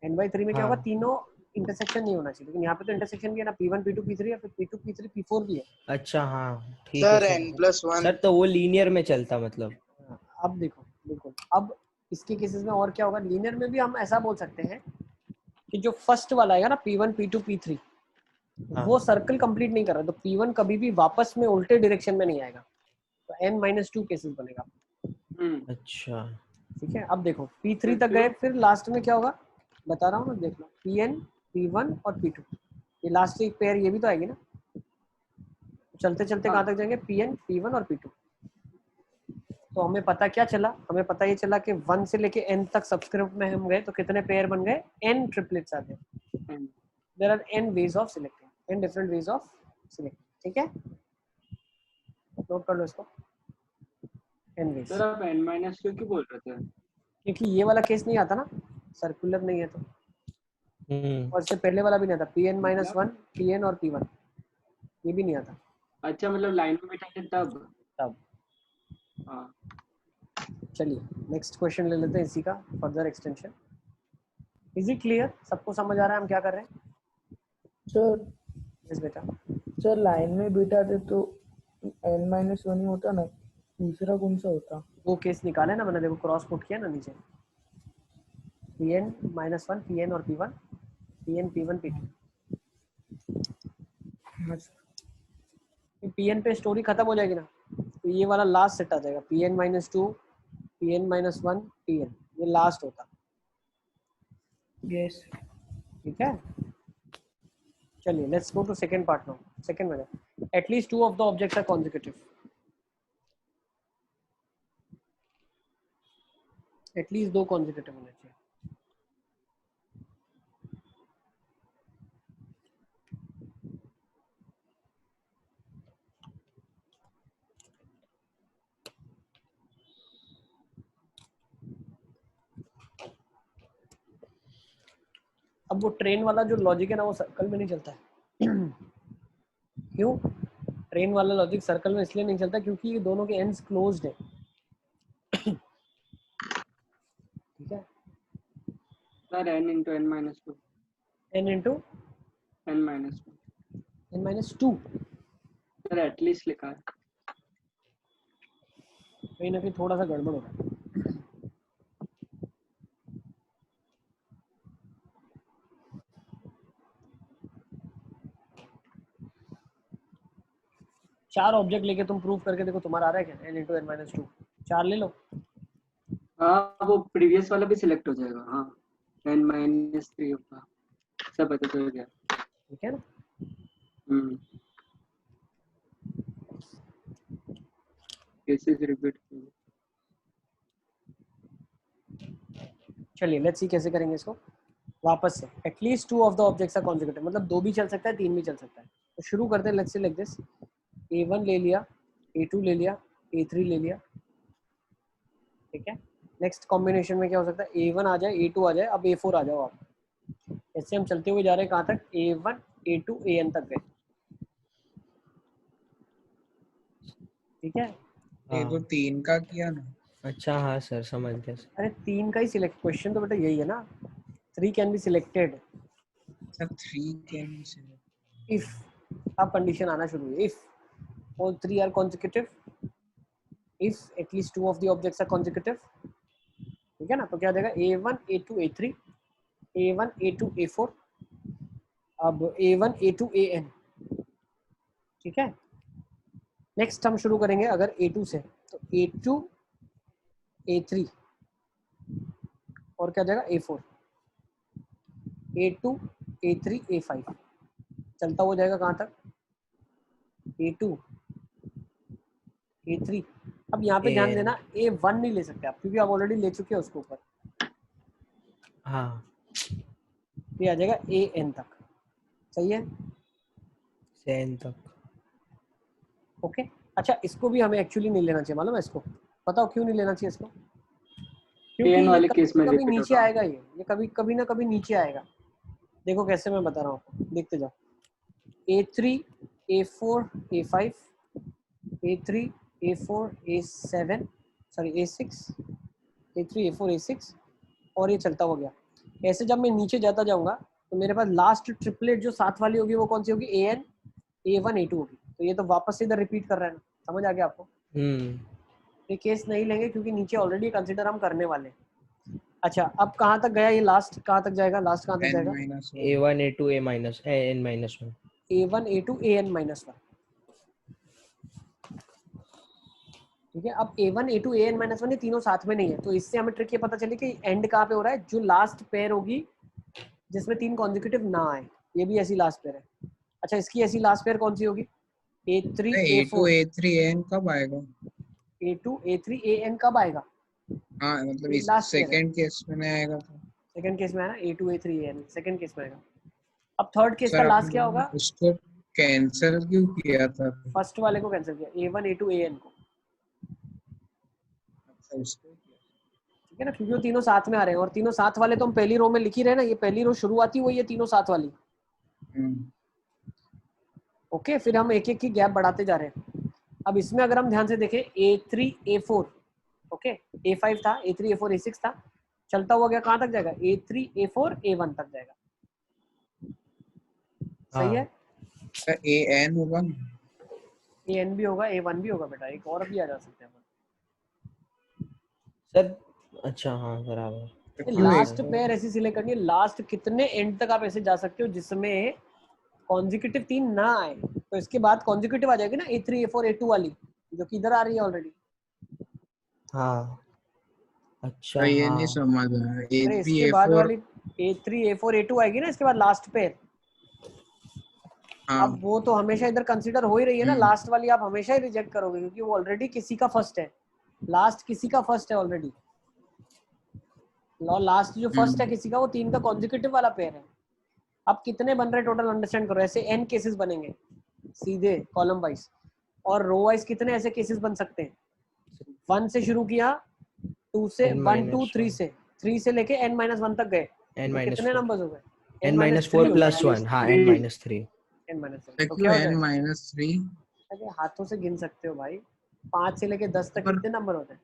n/3 में क्या होगा, तीनों इंटरसेक्शन नहीं होना चाहिए, लेकिन यहाँ पे तो इंटरसेक्शन भी है ना, P1 P2 P3 या फिर P2 P3 P4 भी है। अच्छा हाँ ठीक है n+1 सर, तो वो लीनियर में चलता मतलब। अब देखो बिल्कुल, अब इसके केसेस में और क्या होगा, लीनियर में भी हम ऐसा बोल सकते हैं कि जो फर्स्ट वाला आएगा ना P1 P2 P3, वो सर्कल कंप्लीट नहीं कर रहा, तो P1 कभी भी वापस में उल्टे डायरेक्शन में नहीं आएगा, तो n-2 केसेस बनेगा। अच्छा ठीक है। अब देखो P3 तक गए, फिर लास्ट में क्या होगा बता रहा हूँ ना, देख लो Pn, P1 और P2, ये लास्ट एक पेयर ये भी तो आएगी ना। चलते चलते कहाँ तक जाएंगे, Pn, P1 और P2। तो हमें पता क्या चला, हमें पता ये चला कि 1 से लेके n तक सबस्क्रिप्ट में हम गए तो कितने पेयर बन गए, n ट्रिपलेट्स आ गए। There are n ways of selecting, n different ways of selecting. ठीक है, नोट कर लो इसको, n वेज। सर आप n-2 क्यों बोल रहे थे? क्योंकि ये वाला केस नहीं आता ना, सर्कुलर नहीं है तो, और इससे पहले वाला भी नहीं आता, Pn-1, Pn और P1, ये भी नहीं आता। अच्छा, मतलब लाइन में बैठा थे तब। हाँ चलिए नेक्स्ट क्वेश्चन ले लेते हैं इसी का further extension. Is it clear, सबको समझ आ रहा है हम क्या कर रहे हैं? सर यस बेटा। सर लाइन में बिठाते तो n-1 ही होता ना, दूसरा कौन सा होता? वो केस निकाले ना मैंने, देखो क्रॉस पुट किया ना नीचे, Pn-1 Pn और P1, Pn P1 P2। Pn पे स्टोरी खत्म हो जाएगी ना, तो ये वाला लास्ट सेट आ जाएगा, Pn-2 Pn-1 Pn, ये लास्ट होता। यस ठीक है। चलिए let's go to second part now. Second में at least 2 of the objects are consecutive, at least 2 consecutive होने चाहिए। अब वो ट्रेन वाला जो लॉजिक है ना वो सर्कल में नहीं चलता है। क्यों? ट्रेन वाला लॉजिक सर्कल में इसलिए नहीं चलता क्योंकि ये दोनों के एंड्स क्लोज्ड है। ठीक है, sir n into n minus 2 n into n minus 2 n minus 2 sir at least लिखा है। कहीं ना कहीं थोड़ा सा गड़बड़ हो रहा है। चार ऑब्जेक्ट लेके तुम प्रूव करके देखो तुम्हारा आ रहा है क्या? n into n minus 2 चार ले लो। हाँ वो प्रीवियस वाला भी सिलेक्ट हो जाएगा। हाँ n minus 3 होगा, सब पता चल गया। ठीक है ना? Cases repeat. चलिए लेट्स सी कैसे करेंगे इसको वापस से। At least two of the objects are consecutive, मतलब दो भी चल सकता है, तीन भी चल सकता है। तो शुरू करते हैं। Let's say like this, a1 ले लिया, a2 ले लिया, a3 ले लिया। ठीक है, नेक्स्ट कॉम्बिनेशन में क्या हो सकता है? a1 आ जाए, a2 आ जाए, अब a4 आ जाओ आप। ऐसे हम चलते हुए जा रहे हैं कहाँ तक? a1 a2 an तक गए। ठीक है, ये तो 3 का किया ना। अच्छा हाँ सर समझ गया सर। अरे 3 का ही सिलेक्ट, क्वेश्चन तो बेटा यही है ना। 3 can be selected sir 3 can be selected if, अब कंडीशन आना शुरू हुई। If all three are consecutive, if at least two of the objects are consecutive। ठीक है ना? तो क्या देगा? a1 a2 a3, a1 a2 a4, अब a1 a2 an। ठीक है, नेक्स्ट हम शुरू करेंगे अगर a2 से, तो a2 a3 और क्या देगा? a4, a2 a3 a5 चलता हो जाएगा कहाँ तक? a2 a3। अब यहाँ पे ध्यान देना, a1 नहीं ले सकते आप क्योंकि आप ऑलरेडी ले चुके हैं उसके ऊपर। हाँ ये आ जाएगा an तक। सही है? सेन तक। ओके, अच्छा इसको भी हमें एक्चुअली नहीं लेना चाहिए, मालूम है इसको? बताओ क्यों नहीं लेना चाहिए इसको? क्योंकि an ये वाले कभी केस में कभी रिपीट नीचे होगा। आएगा, ये कभी कभी ना कभी नीचे आएगा। देखो कैसे, मैं बता रहा हूँ आपको, देखते जाओ। a3 a4 a5 a3 a4 a7 sorry a6 a3 a4 a6 और ये चलता हो गया। ऐसे जब मैं नीचे जाता जाऊंगा तो मेरे पास लास्ट ट्रिपलेट जो साथ वाली होगी वो कौन सी होगी? an a1 a2 होगी। तो ये तो वापस से इधर रिपीट कर रहा है ना। समझ आ गया आपको? ये केस नहीं लेंगे क्योंकि नीचे ऑलरेडी कंसीडर हम करने वाले हैं। अच्छा अब कहाँ तक गया ये? लास्ट कहाँ तक जाएगा? लास्ट कहाँ तक n जाएगा? minus 1 a1 a2 a minus n minus 1। a1 a2 an minus 1। ठीक है, अब a1 a2 an minus 1 ये तीनों साथ में नहीं है, तो इससे हमें ट्रिक ये पता चली कि एंड कहाँ पे हो रहा है? जो लास्ट पेयर होगी जिसमें तीन कॉन्जिक्यूटिव ना आए, ये भी ऐसी लास्ट पेयर है। अच्छा इसकी ऐसी लास्ट पेयर कौन सी होगी? a3 a2 a4 a3 an कब आएगा? a2 a3 an कब आएगा? हाँ मतलब ये इस last pair है। सेकंड केस में नहीं आएगा तो सेकंड केस में है ना, a2 a3 an second case में आएगा। अब थर्ड केस का सर लास्ट क्या होगा? उसको कैंसिल क्यों किया था? फर्स्ट वाले को कैंसिल किया, a1 a2 an को। अच्छा उसको किया। ठीक है ना, क्योंकि वो तीनों साथ में आ रहे हैं और तीनों साथ वाले तो हम पहली रो में लिख ही रहे हैं ना। ये पहली रो शुरुआती हुई है तीनों साथ वाली। ओके, फिर हम एक एक की गैप बढ़ाते जा रहे हैं। अब इसमें अगर हम ध्यान से देखें a3 a4 ओके, a5 था, a3 a4 a6 था, चलता हुआ गया कहाँ तक जाएगा? a3 a4 a1 तक जाएगा। सही है? सर an होगा ना? an भी होगा, a1 भी होगा बेटा, एक और भी आ जा सकते हैं सर। अच्छा हाँ बराबर। लास्ट पेयर ऐसी सिलेक्ट करनी है, लास्ट कितने एंड तक आप ऐसे जा सकते हो जिसमें कॉन्जिक्यूटिव तीन ना आए। तो इसके बाद कॉन्जिक्यूटिव आ जाएगी ना a3 a4 a2 वाली, जो कि इधर आ रही है ऑलरेडी। हाँ अच्छा तो ये हाँ। नहीं समझ रहा। अरे a3 इसके बाद a4 वाली a3 a4 a2 आएगी ना इसके बाद लास्ट पेयर। हाँ अब वो तो हमेशा इधर कंसीडर हो ही रही है ना, लास्ट वाली आप हमेशा ही रिजेक्ट करोगे क्योंकि वो ऑलरेडी किसी का फर्स्ट है। लास्ट किसी का फर्स्ट है ऑलरेडी। लास्ट जो फर्स्ट है किसी का, वो तीन का कॉन्जिक्यूटिव वाला पेयर है। अब कितने बन रहे टोटल अंडरस्टैंड करो। ऐसे n केसेस बनेंगे सीधे कॉलम वाइज, और रो वाइज कितने ऐसे केसेस बन सकते हैं? 1 से शुरू किया, 2 से 1 2 3 से 3 से लेके n-1 तक गए, तो कितने नंबर्स हो गए? n minus 4 plus 1, हाँ n minus 3. n minus 3 तो देखो क्या हो n जाएगा? minus 3 अरे हाथों से गिन सकते हो भाई, 5 से लेके 10 तक पर कितने नंबर होते हैं?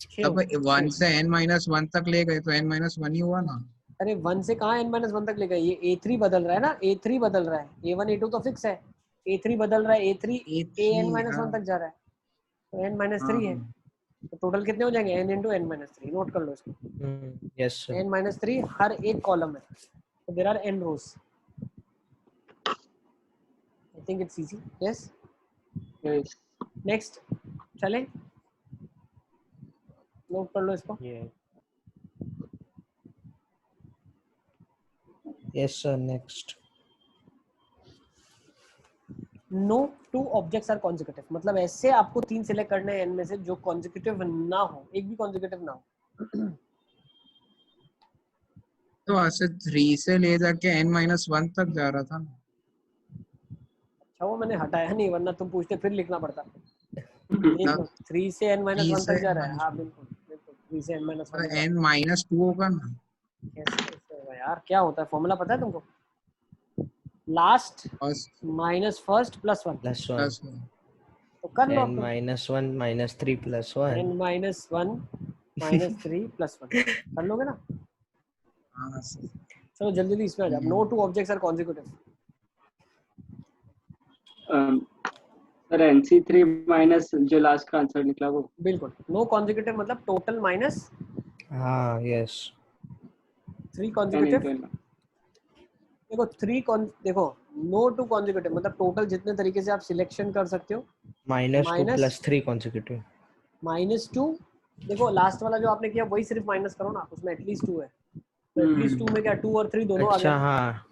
6 तब होते हैं, 1 6। से n minus 1 तक ले गए तो n minus 1 ही हुआ ना। अरे 1 से कहाँ n minus 1 तक ले गए? ये a3 बदल रहा है ना, a3 बदल रहा है, a1 a2 तो फिक्स है, a3 बदल रहा है, a3 an a3 minus 1 तक जा रहा है, तो n minus 3 है, हाँ तो टोटल कितने हो जाएंगे? n into n minus 3, note कर लो इसको। Yes sir. n minus 3 हर एक कॉलम है, तो there are n rows. I think it's easy. Yes. Yes. Next, चलें, नोट कर लो इसको। Yeah. Yes sir. Next. No two objects are consecutive, मतलब ऐसे आपको 3 सिलेक्ट करने हैं n में से जो कॉन्जिक्यूटिव ना हो, एक भी कॉन्जिक्यूटिव ना हो। तो ऐसे 3 से ले जाके n minus 1 तक जा रहा था। अच्छा वो मैंने हटाया नहीं, वरना तुम पूछते फिर लिखना पड़ता। देख लो 3 से n minus 1 तक जा रहा है, हाँ बिल्कुल बिल्कुल 3 से n minus 1 जा रहा है। n minus 2 होगा ना। कैसे होगा यार, क्या होता है फॉर्मूला पता है तुमको? Last minus first plus 1, Plus 1. Plus तो कर लो n अब minus 1 minus 3 plus 1. n minus 1 minus 3 plus 1 कर लोगे ना? हाँ चलो जल्दी जल्दी इसमें आ जाओ। No two objects are consecutive. Sir NC3 minus जो लास्ट का आंसर निकला वो। बिल्कुल, नो कॉन्जिक्यूटिव मतलब टोटल माइनस हाँ yes. 3 n consecutive. into n। देखो 3 देखो नो टू कॉन्जिक्यूटिव मतलब टोटल जितने तरीके से आप सिलेक्शन कर सकते हो, Minus 2 माइनस plus 3 consecutive. -2। देखो लास्ट वाला जो आपने किया वही सिर्फ माइनस करो ना, उसमें एटलीस्ट 2 है, तो एटलीस्ट 2 में क्या 2 और 3 दोनों आ अच्छा गए। हाँ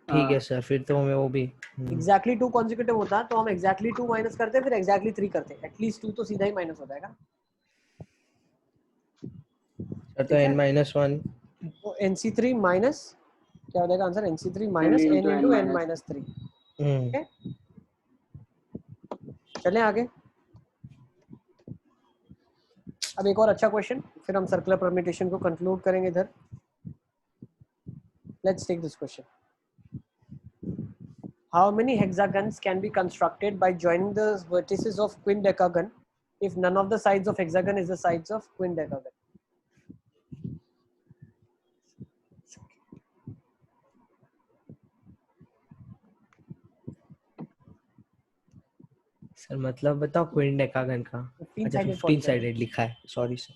ठीक है सर, फिर तो मैं वो भी एग्जैक्टली 2 कॉन्जिक्यूटिव होता तो हम एग्जैक्टली 2 माइनस करते फिर एग्जैक्टली 3 करते, एटलीस्ट 2 तो सीधा ही माइनस हो जाएगा। सर तो n minus 1. तो NC3 माइनस क्या हो जाएगा answer? NC3 n minus n into into n n minus 3। हम्म ओके चलें आगे। अब एक और अच्छा क्वेश्चन, फिर हम सर्कुलर परम्यूटेशन को कंक्लूड करेंगे इधर। Let's take this question. How many hexagons can be constructed by joining the vertices of quindecagon if none of the sides of hexagon is the sides of quindecagon? Sir मतलब बताओ queen decagon का। 15 अच्छा sided 15 sided लिखा है, sorry sir.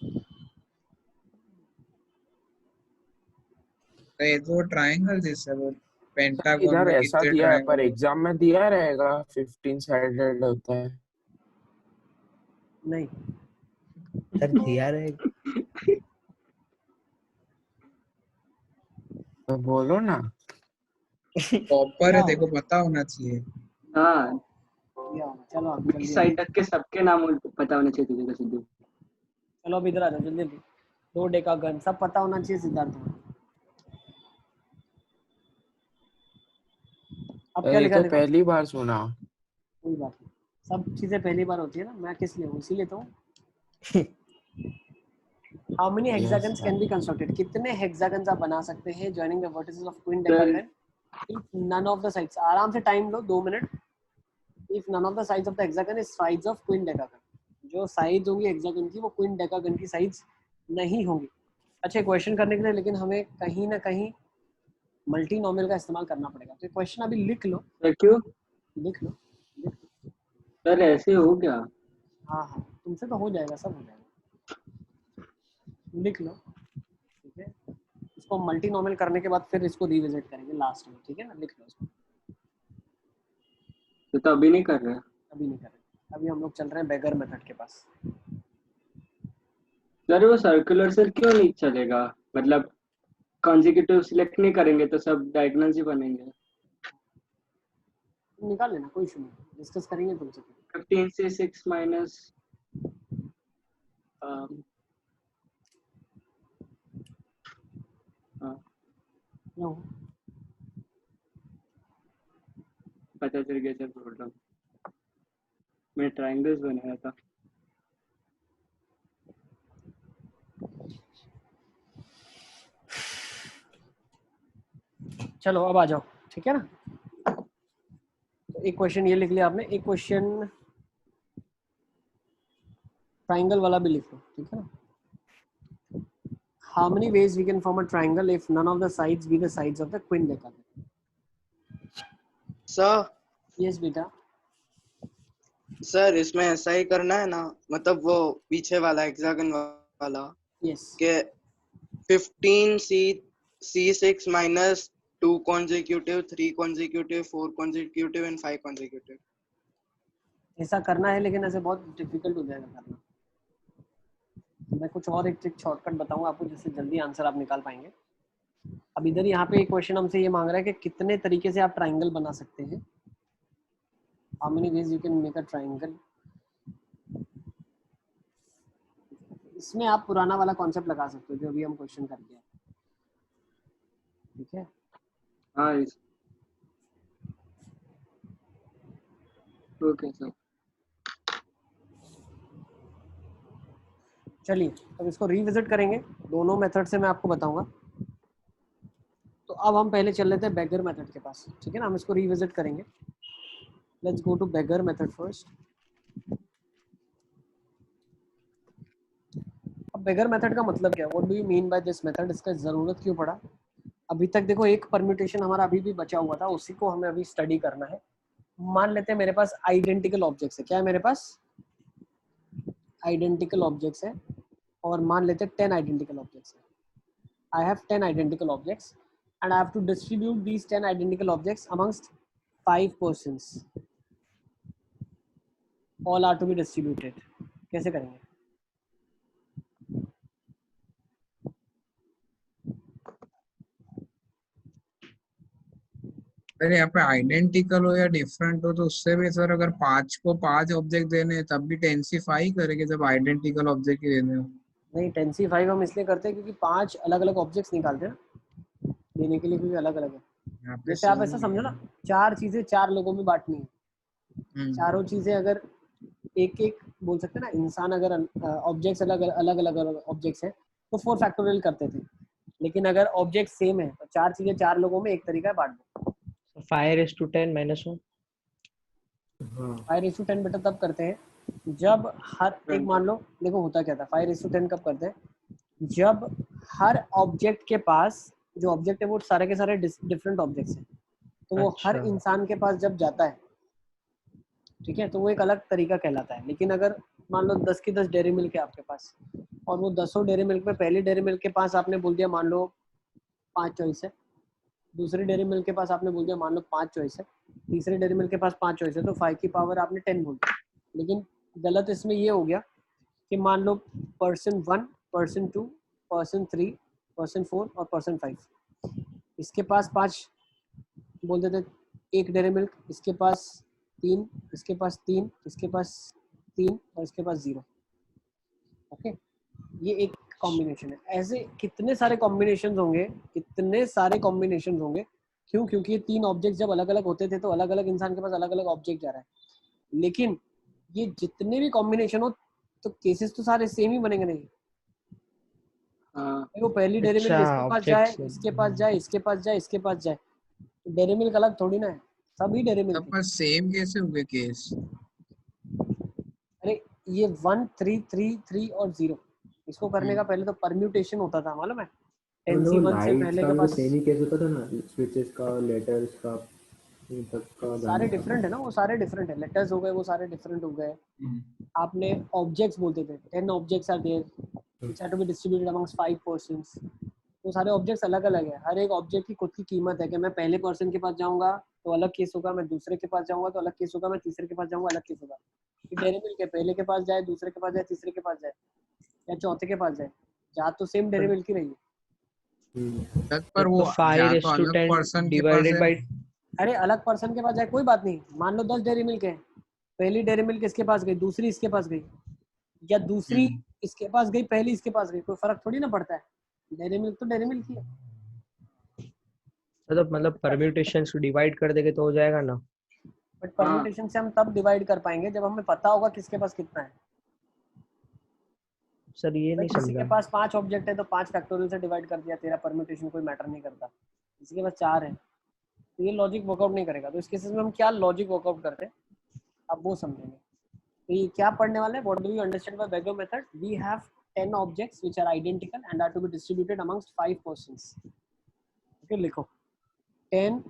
तो ये तो triangle जैसा वो पेंटागन इधर में ऐसा कितने दिया है पर ट्रायंगल होते एग्जाम में दिया रहेगा 15 साइडेड होता है। नहीं, सर दिया रहेगा। तो बोलो ना। टॉपर है, देखो पता होना चाहिए। हाँ चलो अब जल्दी इस जल्दी। साइड तक के सबके नाम पता होने चाहिए तुझे सिद्धू। चलो अब इधर आ जाओ जल्दी जल्दी। 2 डेकागन सब पता होना चाहिए सिद्धार्थ को। अब क्या ये लिखा तो देखो। पहली बार सुना। कोई बात नहीं, सब चीजें पहली बार होती है ना, मैं किस लिए हूँ इसीलिए तो। How many hexagons can be constructed, कितने हेक्सागन्स आप बना सकते हैं joining the vertices of given decagon if none of the sides, आराम से टाइम लो 2 minute. If none of the sides of the hexagon is sides of given decagon, जो sides होंगी हेक्सागन की वो क्वीन डेकागन की साइड्स नहीं होंगी। अच्छे क्वेश्चन करने के लिए लेकिन हमें कहीं ना कहीं मल्टीनोमियल का इस्तेमाल करना पड़ेगा, तो क्वेश्चन अभी लिख लो। क्यों लिख लो सर ऐसे हो क्या? हाँ हाँ तुमसे तो हो जाएगा, सब हो जाएगा, लिख लो ठीक है। इसको मल्टीनोमियल करने के बाद फिर इसको रिविजिट करेंगे लास्ट में, ठीक है ना। लिख लो इसको, तो अभी नहीं कर रहे? अभी नहीं करेंगे, अभी हम लोग चल रहे हैं बेगर मेथड के पास। सर वो सर्कुलर सर क्यों नहीं चलेगा? मतलब कॉन्जिक्यूटिव सिलेक्ट नहीं करेंगे तो सब डायगोनल्स ही बनेंगे। निकाल लेना, कोई इशू नहीं, डिस्कस करेंगे तुमसे। 15 से 6 माइनस नो पता चल गया सर, बोल रहा हूँ मैं ट्रायंगल्स बनाया था। चलो अब आ जाओ, ठीक है ना। तो एक क्वेश्चन ये लिख लिया आपने, एक क्वेश्चन ट्राइंगल वाला भी लिख लो, ठीक है ना। How many ways we can form a triangle if none of the sides be the sides of the quindeca? Sir Yes बेटा। सर इसमें ऐसा ही करना है ना, मतलब वो पीछे वाला हेक्सागन वाला Yes। के 15 C6 minus 2 consecutive, 3 consecutive, 4 consecutive and 5 consecutive। ऐसा करना है, लेकिन ऐसे बहुत डिफिकल्ट हो जाएगा करना। मैं कुछ और एक ट्रिक शॉर्टकट बताऊंगा आपको, जिससे जल्दी आंसर आप निकाल पाएंगे। अब इधर यहाँ पे एक क्वेश्चन हमसे ये मांग रहा है कि कितने तरीके से आप ट्राइंगल बना सकते हैं। How many ways you can make a triangle. इसमें आप पुराना वाला कॉन्सेप्ट लगा सकते हो जो अभी हम क्वेश्चन करके आए, ठीक है। हाँ ओके सर। चलिए अब इसको रिविजिट करेंगे, दोनों मेथड से मैं आपको बताऊंगा। तो अब हम पहले चल लेते हैं बेगर मेथड के पास, ठीक है ना। हम इसको रिविजिट करेंगे। Let's go to beggar method first. अब बेगर मेथड का मतलब क्या है, what do you mean by this method, इसका जरूरत क्यों पड़ा। अभी तक देखो एक परम्यूटेशन हमारा अभी भी बचा हुआ था, उसी को हमें अभी स्टडी करना है। मान लेते हैं मेरे पास आइडेंटिकल ऑब्जेक्ट्स है। क्या है मेरे पास? आइडेंटिकल ऑब्जेक्ट्स है। और मान लेते हैं 10 आइडेंटिकल ऑब्जेक्ट्स है। I have 10 identical objects and I have to distribute these 10 identical objects amongst 5 persons. All are to be distributed. कैसे करेंगे? अरे यहाँ पे आइडेंटिकल हो या डिफरेंट हो तो उससे भी सर, अगर 5 को 5 ऑब्जेक्ट देने हैं तब भी टेंसिफाई करेंगे जब आइडेंटिकल ऑब्जेक्ट ही देने हो। नहीं, टेंसिफाई हम इसलिए करते हैं क्योंकि 5 अलग अलग ऑब्जेक्ट्स निकालते हैं ना देने के लिए, क्योंकि अलग अलग है। यहाँ पे जैसे आप ऐसा समझो ना, 4 चीजें 4 लोगों में बांटनी है। चारों चीजें अगर एक एक बोल सकते हैं ना, इंसान अगर ऑब्जेक्ट्स अलग अलग ऑब्जेक्ट्स हैं तो 4 फैक्टोरियल करते थे। लेकिन अगर ऑब्जेक्ट सेम है तो 4 चीजें 4 लोगों में एक तरीका है बांट दो। 5:10 -1। 5:10 बेटा तब करते हैं जब हर एक, मान लो देखो होता क्या था, 5:10 कब करते हैं, जब हर ऑब्जेक्ट के पास, जो ऑब्जेक्ट है वो सारे के सारे डिफरेंट ऑब्जेक्ट्स हैं, तो वो हर अच्छा। इंसान के पास जब जाता है, ठीक है, तो वो एक अलग तरीका कहलाता है। लेकिन अगर मान लो 10 की 10 डेयरी मिल्क है आपके पास, और वो 10 डेयरी मिल्क में पहली डेयरी मिल्क के पास आपने बोल दिया मान लो 5 चॉइस है, दूसरी डेयरी मिल्क के पास आपने बोल दिया मान लो 5 चॉइस है, तीसरी डेयरी मिल्क के पास 5 चॉइस है, तो 5 की पावर आपने 10 बोल दिया। लेकिन गलत इसमें ये हो गया कि मान low person 1, person 2, person 3, person 4 और पर्सन 5, इसके पास 5 बोल देते, एक डेयरी मिल्क, इसके पास 3, इसके पास 3, इसके पास 3 और इसके पास 0। ओके, ये एक कॉम्बिनेशन है। ऐसे कितने सारे कॉम्बिनेशन होंगे, कितने सारे कॉम्बिनेशन होंगे। क्यों? क्योंकि ये 3 ऑब्जेक्ट जब अलग अलग होते थे तो अलग अलग इंसान के पास अलग अलग ऑब्जेक्ट जा रहा है। लेकिन ये जितने भी कॉम्बिनेशन हो तो केसेस तो सारे सेम ही बनेंगे नहीं। वो पहली डेयरी मिल्क इसके पास जाए, इसके पास जाए, इसके पास जाए, इसके पास जाए, तो डेयरी मिल्क अलग थोड़ी ना है, सभी डेयरी मिल्क सबका सेम कैसे हो गए केस? अरे ये 1, 3, 3, 3 और 0, इसको करने का पहले तो परम्यूटेशन होता था, मालूम है? 10C1 से पहले के पास सेम ही केस होता था ना, स्विचेस का, लेटर्स का, इन सब का सारे डिफरेंट है ना, वो सारे डिफरेंट है। लेटर्स हो गए वो सारे डिफरेंट हो गए। आपने ऑब्जेक्ट्स बोलते थे, 10 objects are there which are to be distributed amongst 5 persons. वो सारे ऑब्जेक्ट्स अलग अलग है, हर एक ऑब्जेक्ट की खुद की कीमत है कि मैं पहले पर्सन के पास जाऊंगा तो अलग केस होगा, मैं दूसरे के पास जाऊंगा तो अलग केस होगा, मैं तीसरे के पास जाऊंगा अलग केस होगा। डेयरी मिल्क के पहले के पास जाए, दूसरे के पास जाए, तीसरे के पास जाए या चौथे के पास जाए, जा तो सेम डेयरी मिल्क ही रही है। पर वो तो 5:10 डिवाइडेड बाय, अरे अलग पर्सन के पास जाए कोई बात नहीं। मान लो 10 डेयरी मिल्क है, पहली डेयरी मिल्क इसके पास गई, दूसरी इसके पास गई, या दूसरी इसके पास गई, पहली इसके पास गई, कोई फर्क थोड़ी ना पड़ता है। डेयरी मिल्क तो डेयरी मिल्क ही है। मतलब परम्यूटेशंस को डिवाइड कर देंगे तो हो जाएगा ना। बट परम्यूटेशन से हम तब डिवाइड कर पाएंगे जब हमें पता होगा किसके पास कितना है। सर ये नहीं किसी समझा। के पास 5 ऑब्जेक्ट है तो 5 फैक्टोरियल से डिवाइड कर दिया, तेरा परम्यूटेशन कोई मैटर नहीं करता। किसी के पास 4 है तो ये लॉजिक वर्कआउट नहीं करेगा। तो इस केसेस में हम क्या लॉजिक वर्कआउट करते हैं अब वो समझेंगे। तो ये क्या पढ़ने वाले हैं, what do you understand by background method? We have 10 objects which are identical and are to be distributed amongst 5 persons. Okay, लिखो 10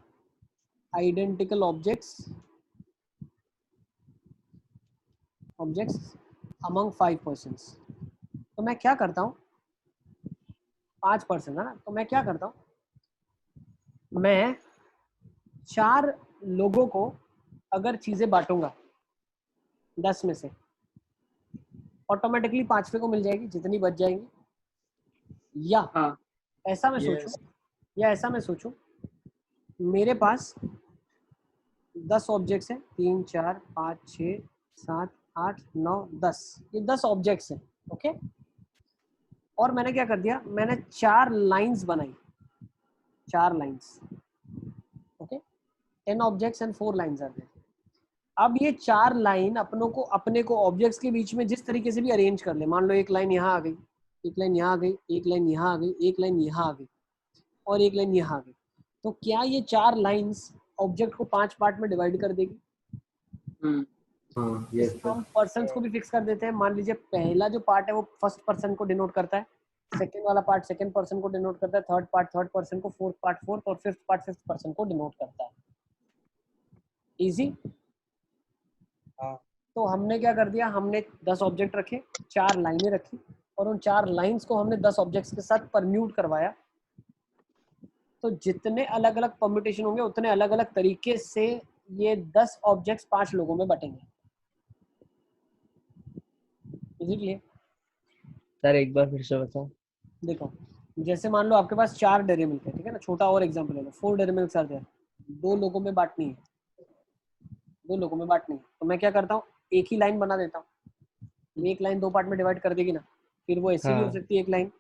आइडेंटिकल ऑब्जेक्ट्स अमंग 5 पर्सन्स। तो मैं क्या करता हूँ, 5 पर्सन है ना, तो मैं क्या करता हूँ, मैं 4 लोगों को अगर चीजें बांटूंगा 10 में से, ऑटोमेटिकली 5वें को मिल जाएगी जितनी बच जाएंगी। या हाँ ऐसा मैं सोचूं, मेरे पास 10 ऑब्जेक्ट्स हैं, 3 4 5 6 7 8 9 10, ये 10 ऑब्जेक्ट्स हैं। ओके, और मैंने क्या कर दिया, मैंने 4 लाइंस बनाई, 4 lines. Okay, 10 objects and 4 lines are there. अब ये 4 लाइन अपने को ऑब्जेक्ट्स के बीच में जिस तरीके से भी अरेंज कर ले, मान लो एक लाइन यहाँ आ गई, एक लाइन यहाँ आ गई, एक लाइन यहाँ आ गई, एक लाइन यहाँ आ गई और एक लाइन यहाँ आ गई, तो क्या ये 4 लाइंस ऑब्जेक्ट को 5 पार्ट में डिवाइड कर देगी? हाँ, यस हम पर्सन्स को भी फिक्स कर देते हैं। मान लीजिए पहला जो पार्ट है वो फर्स्ट पर्सन को डिनोट करता है, सेकंड वाला पार्ट सेकंड पर्सन को डिनोट करता है, थर्ड पार्ट थर्ड पर्सन को, फोर्थ पार्ट फोर्थ और फिफ्थ पार्ट फिफ्थ पर्सन को डिनोट करता है। इजी। तो हमने क्या कर दिया, हमने 10 ऑब्जेक्ट रखे, 4 लाइनें रखी और उन 4 लाइंस को हमने 10 ऑब्जेक्ट्स के साथ परम्यूट करवाया। तो जितने अलग अलग परम्यूटेशन होंगे उतने अलग अलग तरीके से ये 10 ऑब्जेक्ट्स 5 लोगों में बटेंगे। क्लियर? सर एक बार फिर से बताओ। देखो, जैसे मान लो आपके पास 4 डेयरी मिल्क है, ठीक है ना, छोटा और एग्जांपल ले लो, 4 डेयरी मिल्क आर देयर, 2 लोगों में बांटनी है, 2 लोगों में बांटनी है। तो मैं क्या करता हूँ, एक ही लाइन बना देता हूँ, एक लाइन 2 पार्ट में डिवाइड कर देगी ना, फिर वो ऐसी भी हो सकती है एक लाइन,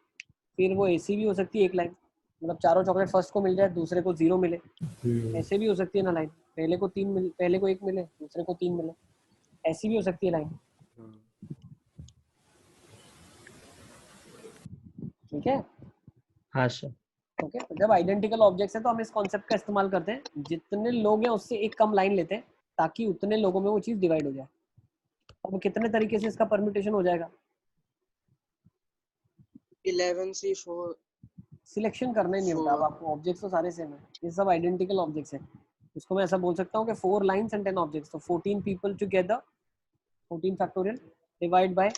फिर वो ऐसी भी हो सकती है एक लाइन, मतलब चारों चॉकलेट फर्स्ट को मिल जाए, दूसरे को 0 मिले, ऐसे भी हो सकती है ना लाइन, पहले को 1 मिले, दूसरे को 3 मिले, ऐसी भी हो सकती है लाइन। ठीक है? हाँ सर। ओके, तो जब आइडेंटिकल ऑब्जेक्ट्स है तो हम इस कॉन्सेप्ट का इस्तेमाल करते हैं, जितने लोग हैं उससे एक कम लाइन लेते हैं ताकि उतने लोगों में वो चीज डिवाइड हो जाए। अब कितने तरीके से इसका परम्यूटेशन हो जाएगा? 11C4 सिलेक्शन करना ही नहीं होता। अब आपको ऑब्जेक्ट्स तो सारे सेम है, ये सब आइडेंटिकल ऑब्जेक्ट्स हैं। इसको मैं ऐसा बोल सकता हूँ कि 4 लाइंस एंड 10 ऑब्जेक्ट्स, तो 14 people together, 14 factorial divide by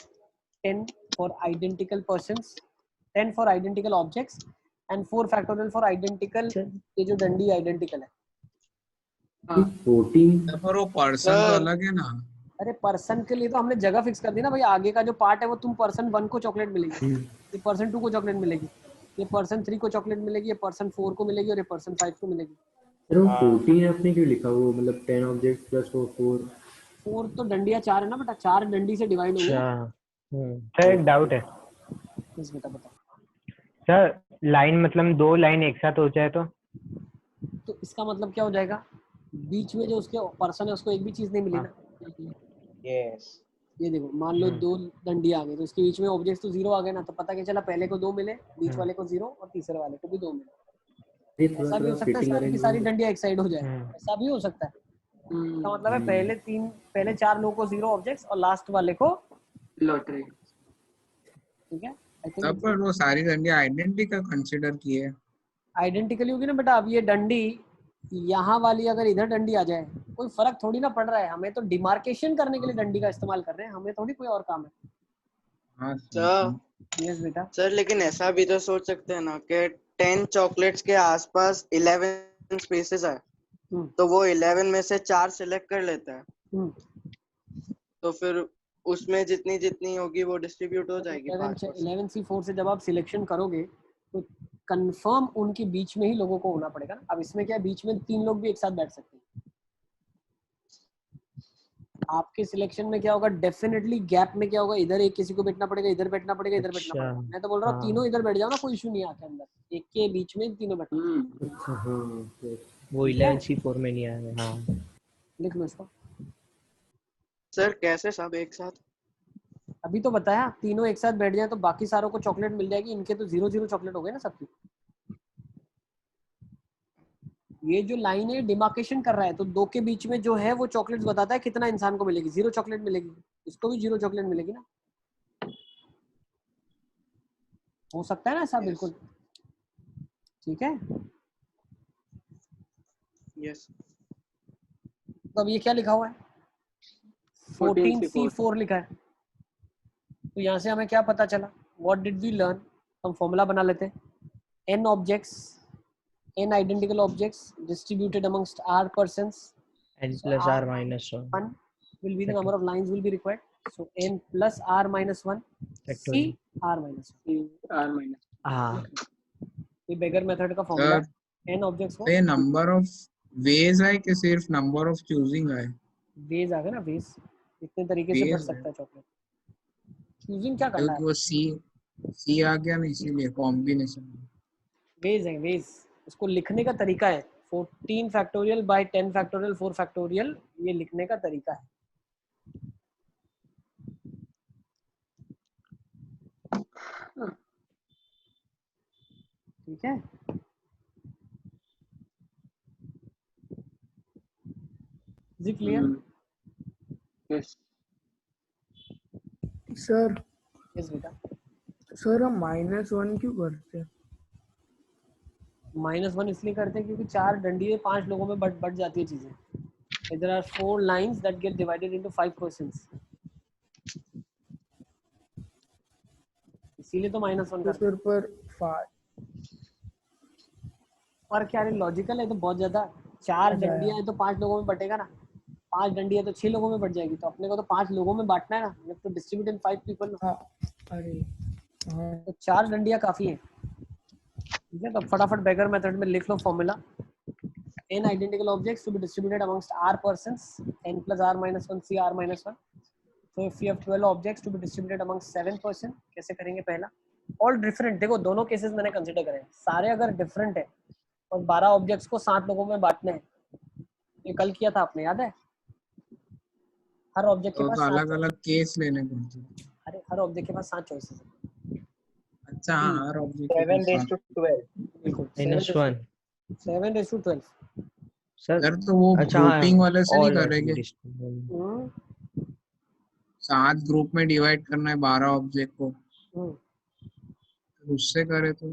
10 for identical persons, 10 for identical objects and 4 factorial for identical, ये जो डंडी आइडेंटिकल है। 14 पर वो पर्सन तो अलग है ना। अरे पर्सन के लिए तो हमने जगह फिक्स कर दी ना भाई, आगे का जो पार्ट है वो तुम पर्सन 1 को चॉकलेट मिलेगी, ये पर्सन 2 को चॉकलेट मिलेगी, ये पर्सन 3 को चॉकलेट मिलेगी, ये पर्सन 4 को मिलेगी और ये पर्सन 5 को मिलेगी। सर वो 14 आपने क्यों लिखा, वो मतलब 10 ऑब्जेक्ट्स प्लस वो 4 तो डंडियां 4 है ना बेटा, 4 डंडी से डिवाइड होंगे। सर एक डाउट है। प्लीज बेटा बता। सर लाइन मतलब 2 लाइन एक साथ हो जाए तो इसका मतलब क्या हो जाएगा, बीच में जो उसके पर्सन है उसको एक भी चीज नहीं मिली ना। यस, ये देखो, मान लो 2 डंडी आ गई तो इसके बीच में ऑब्जेक्ट्स तो 0 आ गए ना, तो पता क्या चला, पहले को 2 मिले, बीच वाले को 0 और तीसरे वाले को भी 2 मिले। ऐसा भी हो सकता है सारी की सारी डंडियां एक साइड हो जाए, ऐसा भी हो सकता है। इसका मतलब है पहले 4 लोगों को 0 ऑब्जेक्ट्स और लास्ट वाले को लॉटरी। ठीक है, आई तब थिंक पर वो सारी डंडियां आइडेंटिकल कंसीडर की है। आइडेंटिकली होगी ना बेटा। अब ये डंडी यहाँ वाली अगर इधर डंडी आ जाए, कोई फर्क थोड़ी ना पड़ रहा है, हमें तो डिमार्केशन करने के लिए डंडी का इस्तेमाल कर रहे हैं, हमें थोड़ी कोई और काम है। हाँ सर यस बेटा। सर लेकिन ऐसा भी तो सोच सकते हैं ना कि 10 चॉकलेट्स के आसपास 11 स्पेसेस है, तो वो 11 में से 4 सिलेक्ट कर लेता है, तो फिर उसमें जितनी जितनी होगी वो डिस्ट्रीब्यूट हो जाएगी। 11C4 से जब आप सिलेक्शन करोगे तो कंफर्म उनके बीच में ही लोगों को होना पड़ेगा ना। अब इसमें क्या है, बीच में 3 लोग भी एक साथ बैठ सकते हैं। आपके सिलेक्शन में क्या होगा, डेफिनेटली गैप में क्या होगा, इधर एक किसी को बैठना पड़ेगा, इधर बैठना पड़ेगा, इधर बैठना पड़ेगा। मैं तो बोल रहा हूँ तीनों इधर बैठ जाओ ना, कोई इशू नहीं आता अंदर, एक के बीच में तीनों बैठना। वो 11C4 में नहीं आया। हाँ लिख लो इसको। सर कैसे सब एक साथ? अभी तो बताया, तीनों एक साथ बैठ जाए तो बाकी सारों को चॉकलेट मिल जाएगी, इनके तो 0 0 चॉकलेट हो गए ना सबकी। ये जो लाइन है डिमार्केशन कर रहा है, तो दो के बीच में जो है वो चॉकलेट्स बताता है कितना इंसान को मिलेगी। 0 चॉकलेट मिलेगी, इसको भी 0 चॉकलेट मिलेगी ना। हो सकता है ना ऐसा? बिल्कुल ठीक है। यस। तो अब ये क्या लिखा हुआ है? 14C4 लिखा है। तो यहाँ से हमें क्या पता चला? What did we learn? हम फॉर्मूला बना लेते हैं। n objects, n identical objects distributed amongst r persons, n so plus r r minus 1 will be the number of lines will be required. So n plus r minus 1 c r minus 1 हाँ ये बेगर method का formula है। n objects को ये number of veg है कि सिर्फ number of choosing है? वेज आ गया ना, वेज इतने तरीके से बन सकता है चॉकलेट। चूजिंग क्या करना है? वो सी आ गया ना, इसीलिए कॉम्बिनेशन वेज है, वेज उसको लिखने का तरीका है। 14 फैक्टोरियल बाय 10 फैक्टोरियल 4 फैक्टोरियल ये लिखने का तरीका है। ठीक है। Is it clear? Yes sir Yes बेटा। सर हम -1 क्यों करते हैं? -1 इसलिए करते हैं क्योंकि 4 डंडी 5 लोगों में बढ़ जाती है चीजें। There are 4 lines that get divided into 5 persons. इसीलिए तो -1 तो करते हैं। सर पर और क्या है, लॉजिकल है तो बहुत ज्यादा। 4 डंडियां है तो 5 लोगों में बटेगा ना। 5 डंडी है तो 6 लोगों में बट जाएगी। तो अपने को तो 5 लोगों में बांटना है ना, तो डिस्ट्रीब्यूट इन 5 पीपल। अरे हाँ तो 4 डंडियां काफी है। ठीक है, तो फटाफट बेगर मेथड में लिख लो formula. n identical objects to be distributed amongst r persons, n plus r minus 1 c r minus 1. So if we have 12 objects to be distributed amongst 7 person, कैसे करेंगे? पहला ऑल डिफरेंट। देखो दोनों केसेस मैंने consider करे, सारे अगर different है और 12 ऑब्जेक्ट्स को 7 लोगों में बांटने हैं। ये कल किया था आपने, याद है? हर ऑब्जेक्ट के पास अलग अलग केस लेने पड़ते। अरे हर ऑब्जेक्ट के पास 7 चॉइसेस है। अच्छा हर ऑब्जेक्ट 7:12 बिल्कुल -1 7:12। सर तो वो अच्छा ग्रुपिंग वाले से नहीं all करेंगे? 7 ग्रुप में डिवाइड करना है 12 ऑब्जेक्ट को, उससे करे तो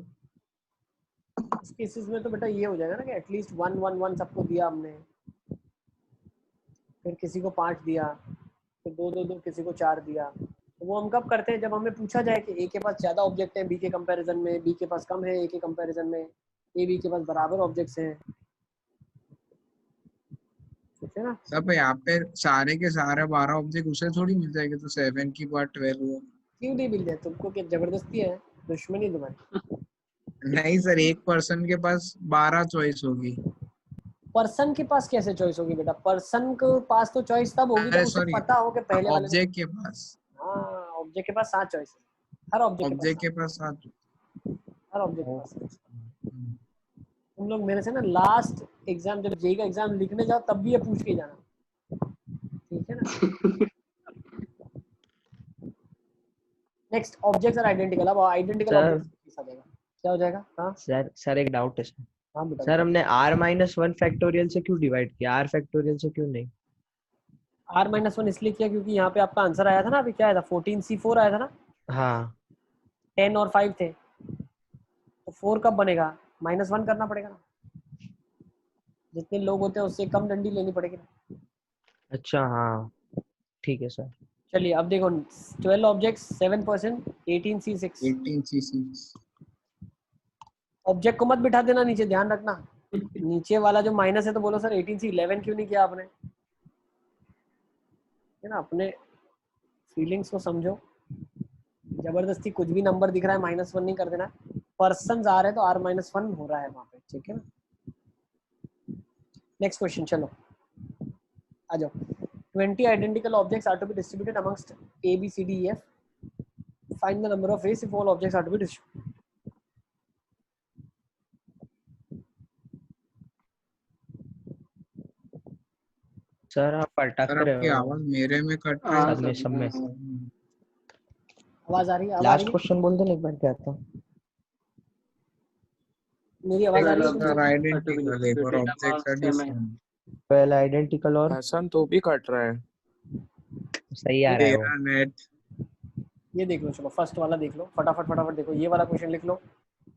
इस केसेस में तो बेटा ये हो जाएगा ना कि एटलीस्ट 1 1 1 सबको दिया हमने, फिर किसी को 5 दिया, फिर 2 2 2 किसी को 4 दिया। तो वो हम कब करते हैं? जब हमें पूछा जाए कि ए के पास ज्यादा ऑब्जेक्ट है बी के कंपैरिजन में, बी के पास कम है ए के कंपैरिजन में, ए बी के पास बराबर ऑब्जेक्ट्स हैं। ठीक है ना? सब यहाँ पे सारे के सारे 12 ऑब्जेक्ट उसे थोड़ी मिल जाएंगे, तो 7 की बार 12 हुआ। क्यों नहीं मिल जाए? तुमको क्या जबरदस्ती है? दुश्मनी तुम्हारी? नहीं सर, एक पर्सन के पास 12 चॉइस होगी। पर्सन के पास कैसे चॉइस होगी बेटा? पर्सन के पास तो चॉइस तब होगी जब उसे पता हो कि पहले वाले ऑब्जेक्ट के पास। हाँ, ऑब्जेक्ट के पास 7 चॉइस है। हर ऑब्जेक्ट के पास 7। हर ऑब्जेक्ट के पास। तुम लोग मेरे से ना लास्ट एग्जाम, जब जेई का एग्जाम लिखने जाओ तब भी ये पूछ के जाना, ठीक है ना? Next, objects are identical. अब आइडेंटिकल ऑब्जेक्ट्स आ जाएगा, क्या हो जाएगा? हाँ सर एक डाउट है सर। हाँ बेटा। सर हमने r-1 फैक्टोरियल से क्यों डिवाइड किया, r फैक्टोरियल से क्यों नहीं? r-1 इसलिए किया क्योंकि यहाँ पे आपका आंसर आया था ना, अभी क्या आया था? 14C4 आया था ना। हाँ 10 और 5 थे, तो 4 कब बनेगा? -1 करना पड़ेगा ना। जितने लोग होते हैं उससे कम डंडी लेनी पड़ेगी ना। अच्छा हाँ ठीक है सर। चलिए अब देखो, 12 ऑब्जेक्ट्स 7%, 18C6। 18C6 ऑब्जेक्ट को मत बिठा देना नीचे, ध्यान रखना। नीचे वाला जो माइनस है तो बोलो सर 18C11 क्यों नहीं किया आपने? है ना, अपने फीलिंग्स को समझो। जबरदस्ती कुछ भी नंबर दिख रहा है -1 नहीं कर देना। पर्सन्स आ रहे हैं तो r-1 हो रहा है वहां पे, ठीक है ना? नेक्स्ट क्वेश्चन, चलो आ जाओ। 20 identical objects are to be distributed amongst A, B, C, D, E, F. Find the number of ways if all objects are to be distributed. Sir आप अटक रहे हो। आवाज मेरे में कट रही है। सब में आवाज आ रही है? लास्ट क्वेश्चन बोल दो एक बार, क्या था? मेरी आवाज आ रही है Objects तुमको? are identical, एक और data objects are marks same है। different. वेल आइडेंटिकल और हसन तो भी कट रहा है। सही आ रहा है वो। तेरा नेट ये देख लो, चलो फर्स्ट वाला देख लो, फटाफट फटाफट देखो, ये वाला क्वेश्चन लिख लो,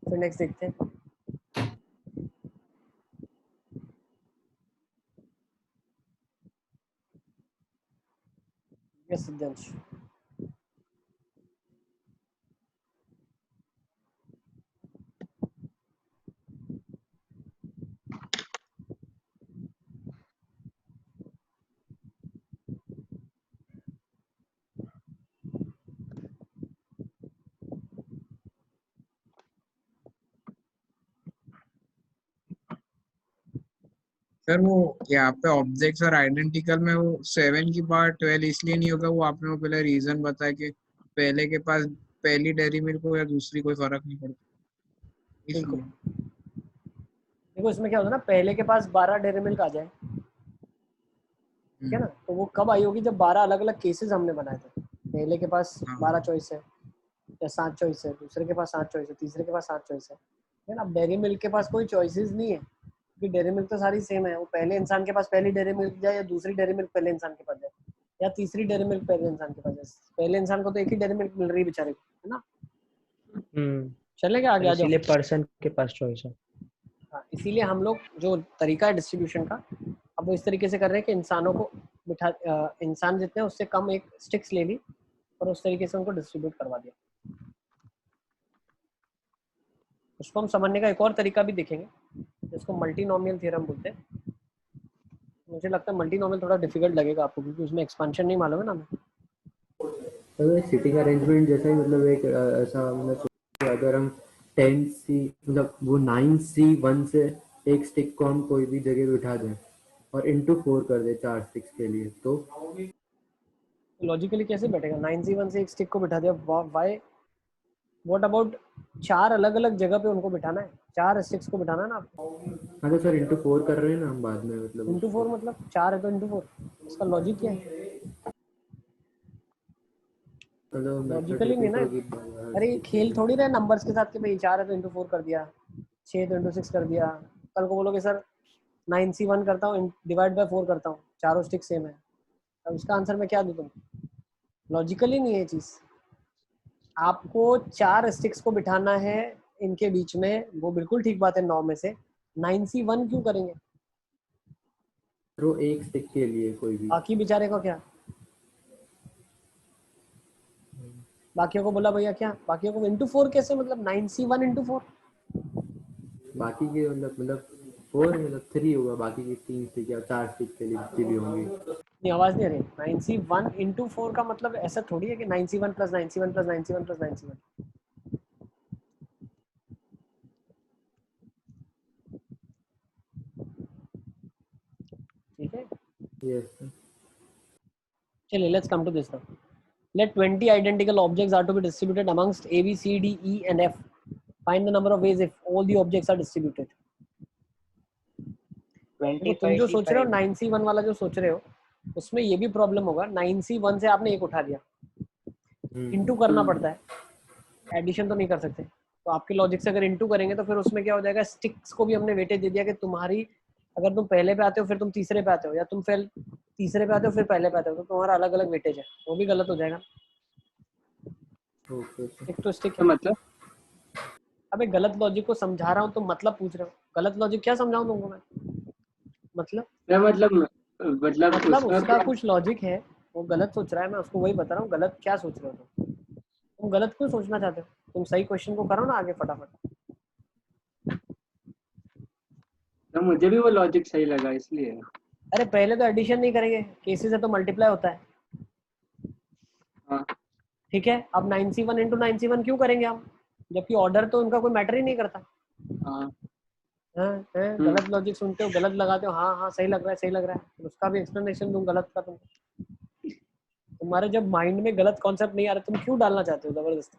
फिर नेक्स्ट देखते हैं। यस सिद्धांश। सर वो यहाँ पे ऑब्जेक्ट्स और आइडेंटिकल में वो 7 की पावर 12 इसलिए नहीं होगा, वो आपने वो पहले रीजन बताया कि पहले के पास पहली डेरी मिल्क हो या दूसरी कोई फर्क नहीं पड़ता बिल्कुल। इसलिए। देखो इसमें क्या होता है ना, पहले के पास 12 डेयरी मिल्क आ जाए, ठीक है ना, तो वो कब आई होगी, जब 12 अलग अलग केसेस हमने बनाए थे। पहले के पास 12 चॉइस है या 7 चॉइस है, दूसरे के पास 7 चॉइस है, तीसरे के पास 7 चॉइस है ना। डेयरी मिल्क के पास कोई चॉइसेस नहीं है, क्योंकि डेयरी मिल्क तो सारी सेम है। वो पहले इंसान के पास पहली डेयरी मिल्क जाए या दूसरी डेयरी मिल्क पहले इंसान के पास जाए या तीसरी डेयरी मिल्क पहले इंसान के पास जाए, पहले इंसान को तो एक ही डेयरी मिल्क मिल रही है बेचारे को, है ना। चलेगा आगे, आ जाओ। इसीलिए पर्सन के पास चॉइस है। हाँ, इसीलिए हम लोग जो तरीका है डिस्ट्रीब्यूशन का, अब वो इस तरीके से कर रहे हैं कि इंसानों को बिठा, इंसान जितने उससे कम एक स्टिक्स ले ली और उस तरीके से उनको डिस्ट्रीब्यूट करवा दिया। उसको हम समझने का एक और तरीका भी देखेंगे, जिसको मल्टीनोमियल थ्योरम बोलते हैं। मुझे लगता है मल्टीनोमियल थोड़ा डिफिकल्ट लगेगा आपको, क्योंकि उसमें एक्सपेंशन नहीं मालूम है ना हमें। तो सिटिंग अरेंजमेंट जैसा ही, मतलब एक ऐसा, मतलब अगर हम 10C मतलब वो 9C1 से एक स्टिक को हम कोई भी जगह बिठा दें और इंटू 4 कर दे 4 स्टिक्स के लिए, तो लॉजिकली कैसे बैठेगा? 9C1 से एक स्टिक को बिठा दिया, व्हाई, व्हाट अबाउट 4 अलग अलग जगह पे उनको बिठाना है, 4 स्टिक्स को बिठाना है ना आपको। हाँ तो सर इंटू 4 कर रहे हैं ना हम बाद में, मतलब इंटू 4 मतलब 4 है तो इंटू 4, इसका लॉजिक क्या है? लॉजिकली नहीं ना। अरे ये खेल थोड़ी रहे नंबर्स के साथ कि भाई 4 है तो इंटू 4 कर दिया, 6 तो इंटू 6 कर दिया। कल को बोलोगे सर 9C1 करता हूँ डिवाइड बाय 4 करता हूँ, चारों स्टिक सेम है, अब इसका आंसर मैं क्या दूँ तुमको? लॉजिकली नहीं है ये चीज़। आपको 4 स्टिक्स को बिठाना है इनके बीच में, वो बिल्कुल ठीक बात है, 9 में से 9C1 क्यों करेंगे? तो एक स्टिक के लिए कोई भी, बाकी बेचारे को क्या? बाकियों को बोला भैया क्या, बाकियों को इंटू 4 कैसे, मतलब 9C1 इंटू 4? बाकी के मतलब 4 मतलब 3 होगा, बाकी के 3 स्टिक या 4 स्टिक के लिए जितनी भी होंगी। नहीं, आवाज नहीं आ रही। 9C1 इंटू 4 का मतलब ऐसा थोड़ी है कि 9C1 plus 9C1 plus 9C1 plus 9C1। ठीक है, यस चलिए let's come to this now. Let 20 identical objects are to be distributed amongst A, B, C, D, E, and F. Find the number of ways if all the objects are distributed. तो तुम जो सोच रहे हो 9C1 वाला जो सोच रहे हो, उसमें ये भी प्रॉब्लम होगा। 9C1 से आपने एक उठा दिया, इंटू करना पड़ता है, एडिशन तो नहीं कर सकते। तो आपके लॉजिक से अगर इंटू करेंगे तो फिर उसमें क्या हो जाएगा, स्टिक्स को भी हमने वेटेज दे दिया कि तुम्हारी, अगर तुम पहले पे आते हो फिर तुम तीसरे पे आते हो, या तुम फिर तीसरे पे आते हो फिर पहले पे आते हो, तो तुम्हारा अलग अलग वेटेज है, वो भी गलत हो जाएगा। स्टिक तो स्टिक है। मतलब अबे गलत लॉजिक को समझा रहा हूँ तो मतलब पूछ रहे हो, गलत लॉजिक क्या समझाऊं तुमको मैं? मतलब उसका कुछ लॉजिक है, वो गलत सोच रहा है, मैं उसको वही बता रहा हूँ गलत क्या सोच रहे हो तुम गलत क्यों सोचना चाहते हो? तुम सही क्वेश्चन को करो ना आगे फटाफट। तो मुझे भी वो लॉजिक सही लगा इसलिए। अरे पहले तो एडिशन नहीं करेंगे, केसेस है तो मल्टीप्लाई होता है। हाँ ठीक है, अब 9C1 इंटू 9C1 क्यों करेंगे हम, जबकि ऑर्डर तो उनका कोई मैटर ही नहीं करता। हाँ गलत लॉजिक सुनते हो, गलत लगाते हो, हाँ हाँ सही लग रहा है सही लग रहा है, तो उसका भी एक्सप्लेनेशन दूं गलत का तुमको। तुम्हारे जब माइंड में गलत कॉन्सेप्ट नहीं आ रहा, तुम क्यों डालना चाहते हो जबरदस्ती?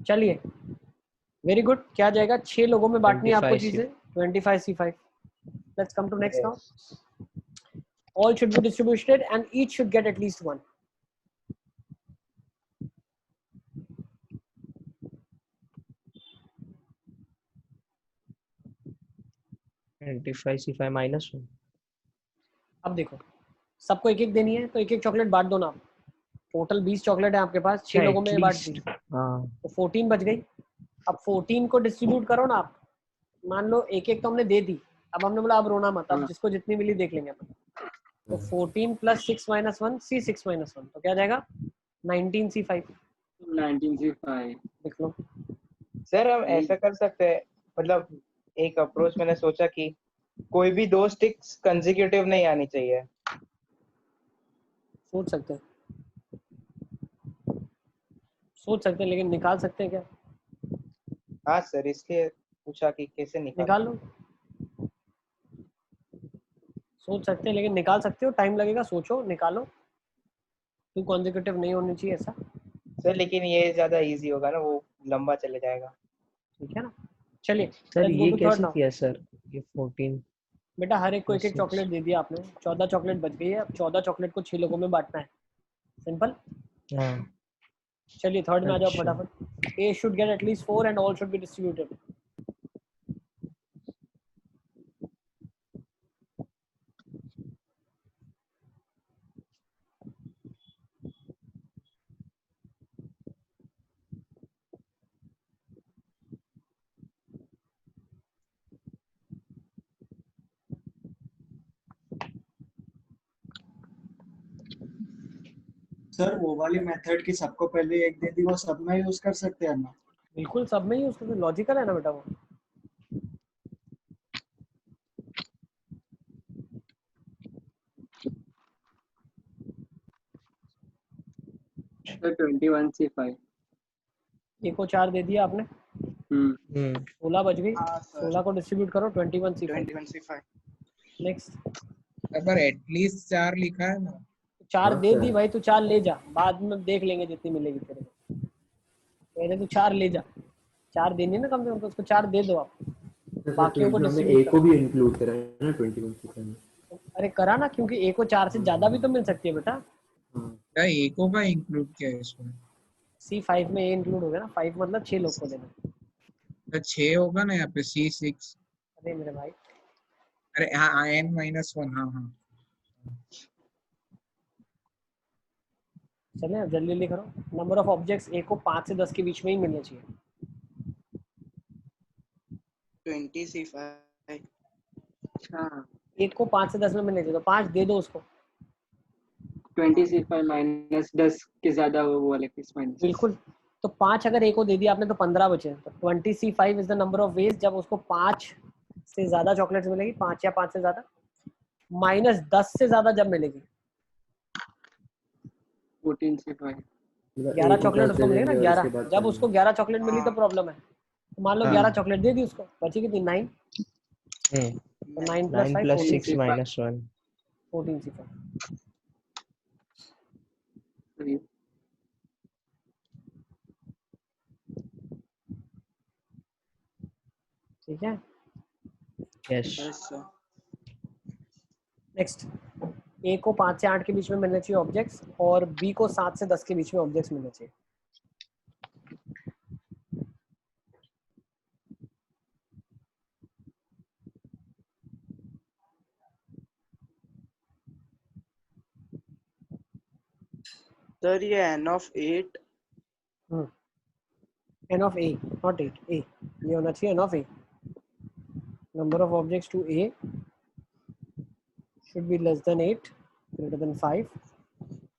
चलिए वेरी गुड। क्या जाएगा, 6 लोगों में बांटनी है आपको चीजें, 25C5। Let's come to next now. All should be distributed and each should get at least 1. 25C5 -1। अब देखो सबको एक एक देनी है तो एक एक चॉकलेट बांट दो ना। टोटल 20 चॉकलेट है आपके पास, 6 लोगों में बांट दी हाँ तो 14 बच गई। अब 14 को डिस्ट्रीब्यूट करो ना आप। मान लो एक एक तो हमने दे दी, अब हमने बोला अब रोना मत, अब जिसको जितनी मिली देख लेंगे अपन। तो 14 + 6 - 1 C6 - 1 तो क्या जाएगा 19C5। 19C5 देख लो। सर हम ऐसा कर सकते हैं, मतलब एक अप्रोच मैंने सोचा कि कोई भी दो स्टिक्स कंसेक्यूटिव नहीं आनी चाहिए। सोच सकते हैं, सोच सकते हैं, लेकिन निकाल सकते हैं क्या? हाँ सर, इसलिए पूछा कि कैसे निकाल निकालते लो। सोच सकते हैं लेकिन निकाल सकते हो, टाइम लगेगा, सोचो निकालो। टू कॉन्जिक्यूटिव नहीं होनी चाहिए ऐसा। सर। लेकिन ये ज्यादा इजी होगा ना, वो लंबा चले जाएगा। ठीक है ना, चलिए सर लेट्स गो ये टू थर्ड कैसे नाउ। किया सर, ये 14 बेटा हर एक को एक एक + 6। चॉकलेट दे दिया आपने, 14 चॉकलेट बच गई है। अब 14 चॉकलेट को 6 लोगों में बांटना है, सिंपल। हाँ चलिए थर्ड में आ जाओ अच्छा। फटाफट। A should get at least 4 and all should be distributed. Sir वो वाली मेथड की सबको पहले एक दे दी, वो सब में यूज कर सकते हैं ना? बिल्कुल सब में ही उसका लॉजिकल है ना बेटा वो। Sir 21C5। ए को 4 दे दिया आपने, 16 बच गई। हाँ सर 16 को डिस्ट्रीब्यूट करो 21C5। 21C5। नेक्स्ट। पर एटलीस्ट 4 लिखा है ना। 4 हाँ दे सर। दी भाई, तू 4 ले जा, बाद में देख लेंगे जितनी मिलेगी तेरे को। पहले तू 4 ले जा, 4 देनी है ना कम से कम, तो उसको 4 दे दो आप, सर बाकियों को 20 हमने डिस्ट्रीब्यूट ए को करो। भी इंक्लूड करा है ना 21 में। अरे करा ना, क्योंकि ए को 4 से ज्यादा भी तो मिल सकती है बेटा। हाँ क्या एको का इंक्लूड किया है इसमें? C5 में ए इंक्लूड हो गया ना, 5 मतलब 6 लोग को देना। तो 6 होगा ना यहाँ पे C6। अरे मेरे भाई, अरे हाँ N-1, हाँ हाँ। चले अब जल्दी जल्दी करो। नंबर ऑफ ऑब्जेक्ट्स ए को 5 से 10 के बीच में ही मिलने चाहिए। 20C5। हाँ एक को 5 से 10 में मिलने चाहिए, तो 5 दे दो उसको। 20C5 -10 के ज्यादा हो वो वाले केस माइनस। बिल्कुल, तो 5 अगर ए को दे दिया आपने तो 15 बचे। तो 20C5 is the number of veg जब उसको 5 से ज्यादा चॉकलेट्स मिलेगी, 5 या 5 से ज्यादा, -10 से ज्यादा जब मिलेगी। 14C5। मतलब 11 ए को चॉकलेट 10 उसको दे मिलेगी ना, देंगे और उसके 11। बाद जब उसको 11 चॉकलेट मिली तो हाँ प्रॉब्लम है। तो मान लो 11 चॉकलेट दे दी उसको, बची कितनी 9। तो 9 + 5 9 + 6 - 14C5। 1। 14C5 ठीक है। यस। Yes sir. नेक्स्ट, ए को 5 से 8 के बीच में मिलने चाहिए ऑब्जेक्ट्स, और बी को 7 से 10 के बीच में ऑब्जेक्ट्स मिलने चाहिए। सर ये N(8) n of a, not 8, a ये होना चाहिए n of a। Number of objects to a should be less than 8, greater than 5,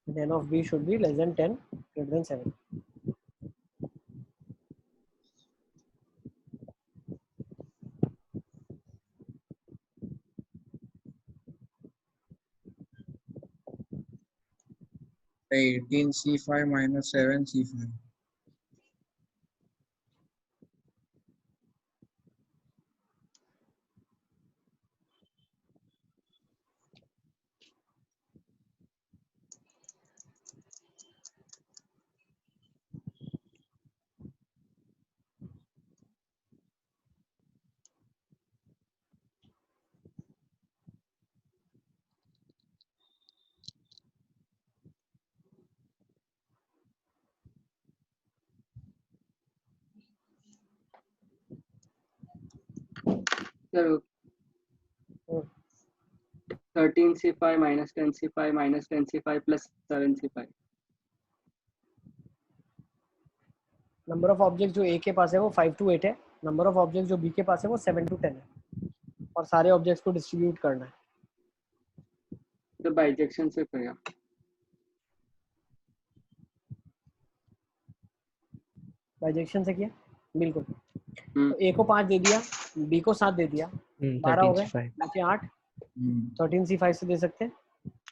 and n of b should be less than 10, greater than 7। तो 18C5 - 7C5। Sir 13c5 minus 10c5 minus 10c5 plus 7c5. Number of object जो ए के पास है वो 5 to 8 है, number of object जो B के पास है वो 7 to 10 है, और सारे ऑब्जेक्ट्स को डिस्ट्रीब्यूट करना है। तो बाइजेक्शन से करेगा। बाइजेक्शन से किया बिल्कुल। तो ए को 5 दे दिया, बी को 7 दे दिया, 12 हो गए, बचे 8। 13c5 से दे सकते हैं।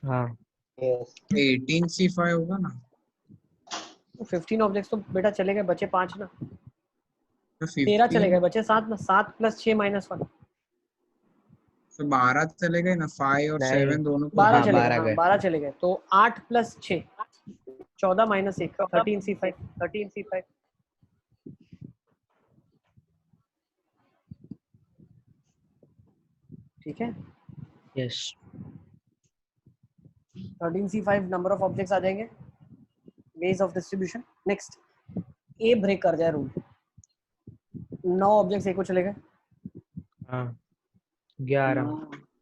हाँ 18c5 होगा ना। तो 15 ऑब्जेक्ट्स तो बेटा चले गए, बचे 5 ना। तो 13 चले गए, बचे 7 ना। 7 + 6 - 1 तो 12 चले गए ना। 5 और 7 दोनों को 12 हाँ, चले 12 गए। गए। 12 चले गए। तो 8 + 6 14 - 1 13c5। ठीक है, yes 13c5 number of objects आ जाएंगे, ways of distribution. Next, A break कर जाए रूल। 9 ऑब्जेक्ट्स ए को चले गए। हाँ 11,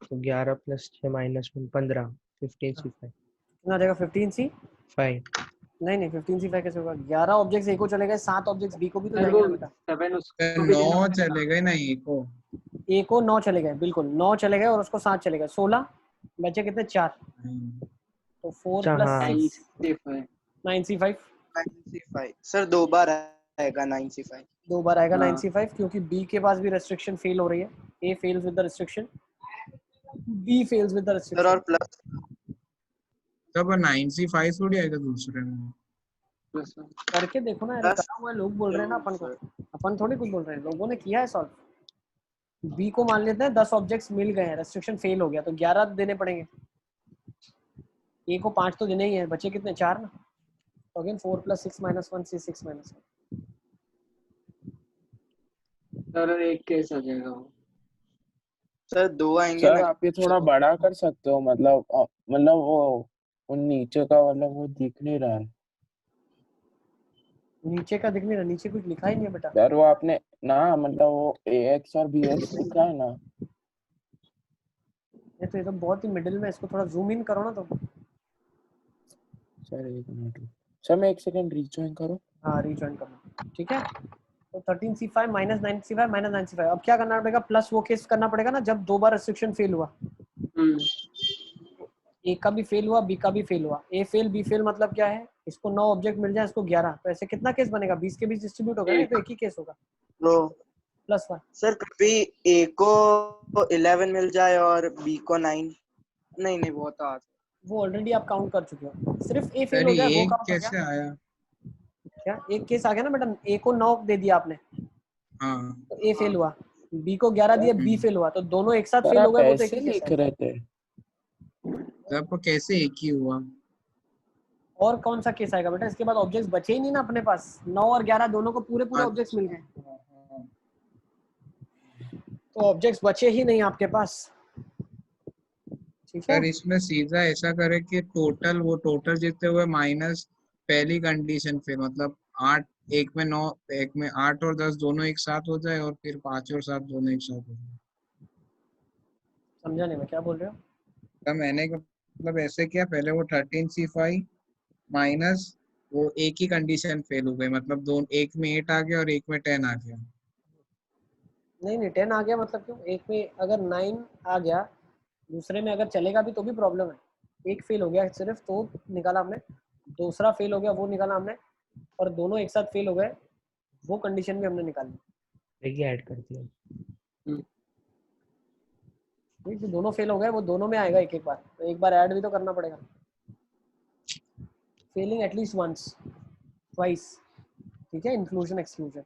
तो 11 + 6 - 1 15 15c5 कितना आ जाएगा? 15c5 नहीं 15c5 कैसे होगा? 11 ऑब्जेक्ट्स ए को चले गए, 7 ऑब्जेक्ट्स बी को भी तो जाएंगे ना बेटा। 7 उसको भी 9 चले गए ना ए को 9 चले गए, बिल्कुल 9 चले गए और उसको 7 चले गए, 16 बचे कितने? 4। तो 4 + 6 9c5। 9c5 सर 2 बार आएगा 9c5। 2 बार आएगा 9c5 क्योंकि बी के पास भी रेस्ट्रिक्शन फेल हो रही है। A fails with the restriction, B fails with the sir restriction. और प्लस तब 9c5 थोड़ी आएगा दूसरे में। करके देखो ना यार, करा हुआ है, लोग बोल रहे हैं ना अपन को, अपन थोड़ी कुछ बोल रहे हैं, लोगों ने किया है सॉल्व। बी को मान लेते हैं 10 ऑब्जेक्ट्स मिल गए हैं, रेस्ट्रिक्शन फेल हो गया तो 11 देने पड़ेंगे। ए को 5 तो देने ही है, बचे कितने? 4 ना। तो अगेन 4 + 6 - 1 से 6 - 1। सर एक केस आ जाएगा वो। सर 2 आएंगे सर ना। आप ये थोड़ा बड़ा कर सकते हो, मतलब वो उन नीचे का मतलब वो दिख नहीं रहा है। नीचे का दिख नहीं रहा? नीचे कुछ लिखा ही नहीं है बेटा। सर वो आपने ना मतलब वो AX और BX लिखा है ना। ये तो बहुत ही मिडिल में, इसको थोड़ा जूम इन करो ना तुम। सर 1 मिनट सर, मैं 1 सेकंड रीजॉइन करूं। हाँ रीजॉइन करना, ठीक है। तो 13c5 - 9c5 - 9c5। अब क्या करना पड़ेगा? प्लस वो केस करना पड़ेगा ना जब 2 बार रेस्ट्रिक्शन फेल हुआ। ए का भी फेल हुआ, बी का भी फेल हुआ। ए फेल बी फेल मतलब क्या है? इसको 9 ऑब्जेक्ट मिल जाए, इसको 11, तो ऐसे कितना केस बनेगा? 20 के बीच डिस्ट्रीब्यूट होगा ना, तो एक ही केस होगा। तो +1 सर कभी ए को 11 मिल जाए और बी को 9। नहीं वो तो आता वो ऑलरेडी आप काउंट कर चुके हो। सिर्फ ए फेल सर हो जाए वो ये काउंट हो कैसे गया। आया? क्या एक केस आ गया ना बेटा? ए को 9 दे दिया आपने, हाँ तो ए फेल हुआ। बी को 11 दिया, बी फेल हुआ, तो दोनों एक साथ सर फेल हो आप गए, वो तो एक ऐसे ही केस लिख है। रहे थे। तो आपको कैसे एक ही हुआ? और कौन सा केस आएगा बेटा? इसके बाद ऑब्जेक्ट्स बचे ही नहीं ना अपने पास। 9 और 11 दोनों को पूरे ऑब्जेक्ट्स मिल गए, तो ऑब्जेक्ट्स बचे ही नहीं आपके पास। ठीक है, सर इसमें सीधा ऐसा करे कि टोटल जितने हुए माइनस पहली कंडीशन, फिर मतलब 8, एक में 9, एक में 8 और 10 दोनों एक साथ हो जाए, और फिर 5 और 7 दोनों एक साथ हो जाए। समझा नहीं मैं क्या बोल रहे हो? तो मैंने मतलब ऐसे किया, पहले वो 13c5 माइनस वो एक ही कंडीशन फेल हो गई, मतलब दो, एक में 8 आ गया और एक में 10 आ गया। नहीं 10 आ गया मतलब क्यों? एक में अगर 9 आ गया, दूसरे में अगर चलेगा भी तो भी प्रॉब्लम है। एक फेल हो गया सिर्फ तो निकाला हमने, दूसरा फेल हो गया वो निकाला हमने, और दोनों एक साथ फेल हो गए वो कंडीशन भी हमने निकाली। देखिए ऐड कर दिया। ठीक, जो दोनों फेल हो गए वो दोनों में आएगा एक बार, तो एक बार ऐड भी तो करना पड़ेगा। फेलिंग एटलीस्ट वंस, ट्वाइस, ठीक है, इंक्लूजन एक्सक्लूजन।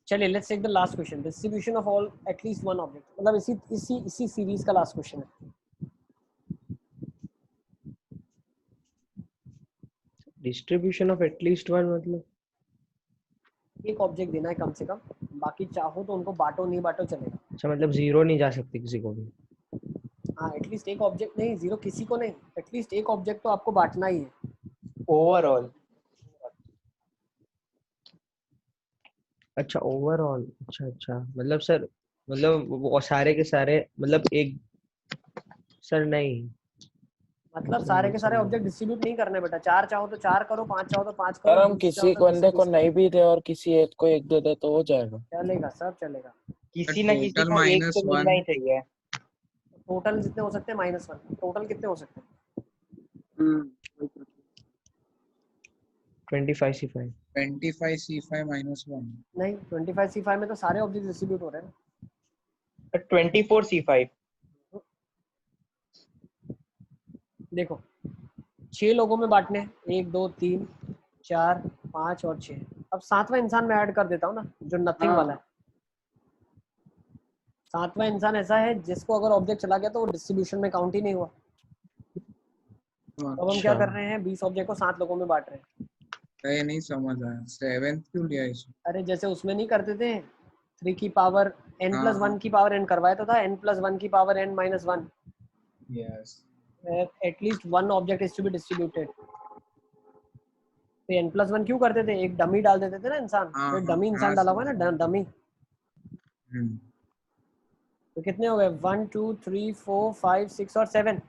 चलिए let's take the last question, distribution of all at least one object, मतलब इसी सीरीज का लास्ट क्वेश्चन है। डिस्ट्रीब्यूशन ऑफ एटलीस्ट वन मतलब एक ऑब्जेक्ट देना है कम से कम, बाकी चाहो तो उनको बांटो, नहीं बांटो चलेगा। अच्छा, मतलब 0 नहीं जा सकती किसी को भी। हाँ एटलीस्ट एक ऑब्जेक्ट, नहीं 0 किसी को नहीं, एटलीस्ट एक ऑब्जेक्ट तो आपको बांटना ही है ओवरऑल। अच्छा ओवरऑल, अच्छा मतलब सर, मतलब वो सारे के सारे, मतलब एक सर नहीं, मतलब सारे के सारे ऑब्जेक्ट डिस्ट्रीब्यूट नहीं करने बेटा, 4 चाहो तो 4 करो, 5 चाहो तो 5 सर करो, हम 20 किसी चाहो तो 20 बंदे को 20 नहीं भी दे और किसी एक को एक दे दे तो हो जाएगा। चलेगा, सब चलेगा। किसी न किसी टोटल को एक माइनस तो मिलना ही 1 चाहिए। टोटल जितने हो सकते हैं -1, टोटल कितने हो सकते हैं? 25C5 25C5 -1 नहीं, 25C5 में तो सारे ऑब्जेक्ट डिस्ट्रीब्यूट हो रहे हैं। 24C5 देखो 6 लोगों में बांटने, 1 2 3 4 5 और 6। अब 7वां इंसान में ऐड कर देता हूँ ना, जो नथिंग वाला है। 7वां इंसान ऐसा है जिसको अगर ऑब्जेक्ट चला गया तो वो डिस्ट्रीब्यूशन में काउंट ही नहीं हुआ। अब हम क्या कर रहे हैं, 20 ऑब्जेक्ट को 7 लोगों में बांट रहे हैं। ये नहीं समझ आया, 7 क्यों लिया इसमें? अरे जैसे उसमें नहीं करते थे 3 की पावर n+1 की पावर n करवाया तो था n+1 की power n - 1। Yes, at least 1 object is to be distributed. तो n+1 क्यों करते थे, एक डमी डाल देते थे ना इंसान, तो डमी इंसान डाला हुआ है ना, डमी। तो कितने हो गए, 1 2 3 4 5 6 और 7।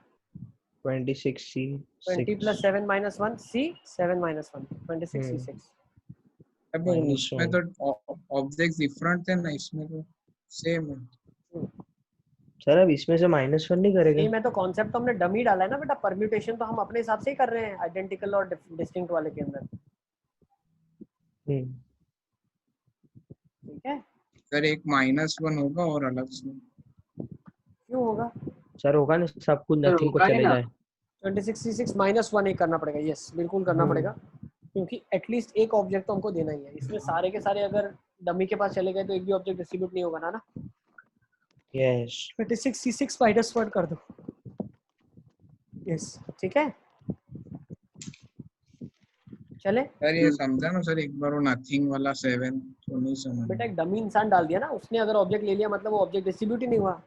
26C6 20 + 7 - 1 C 7 - 1 26C6। अब उसमें तो ऑब्जेक्ट्स डिफरेंट थे ना, इसमें तो सेम है। सर अब इसमें से -1 नहीं करेगा? नहीं, मैं तो कॉन्सेप्ट तो हमने डमी डाला है ना बेटा, परम्यूटेशन तो हम अपने हिसाब से ही कर रहे हैं आइडेंटिकल और डिस्टिंक्ट वाले के अंदर। ठीक है सर एक -1 होगा और अलग से क्यों होगा? सर होगा ना, सब कुछ नथिंग को चले जाए। 26C6 -1 एक करना पड़ेगा, यस बिल्कुल करना पड़ेगा, क्योंकि एटलीस्ट एक ऑब्जेक्ट तो हमको देना ही है। इसमें सारे के सारे अगर डमी के पास चले गए तो एक भी ऑब्जेक्ट डिस्ट्रीब्यूट नहीं होगा ना। यस 26C6 -1 कर दो। यस ठीक है, चले। सर ये समझा ना सर, एक बार वो नथिंग वाला 7 तो नहीं समझ बेटा एक डमी इंसान डाल दिया ना उसने, अगर ऑब्जेक्ट ले लिया मतलब वो ऑब्जेक्ट डिस्ट्रीब्यूट ही नहीं हुआ।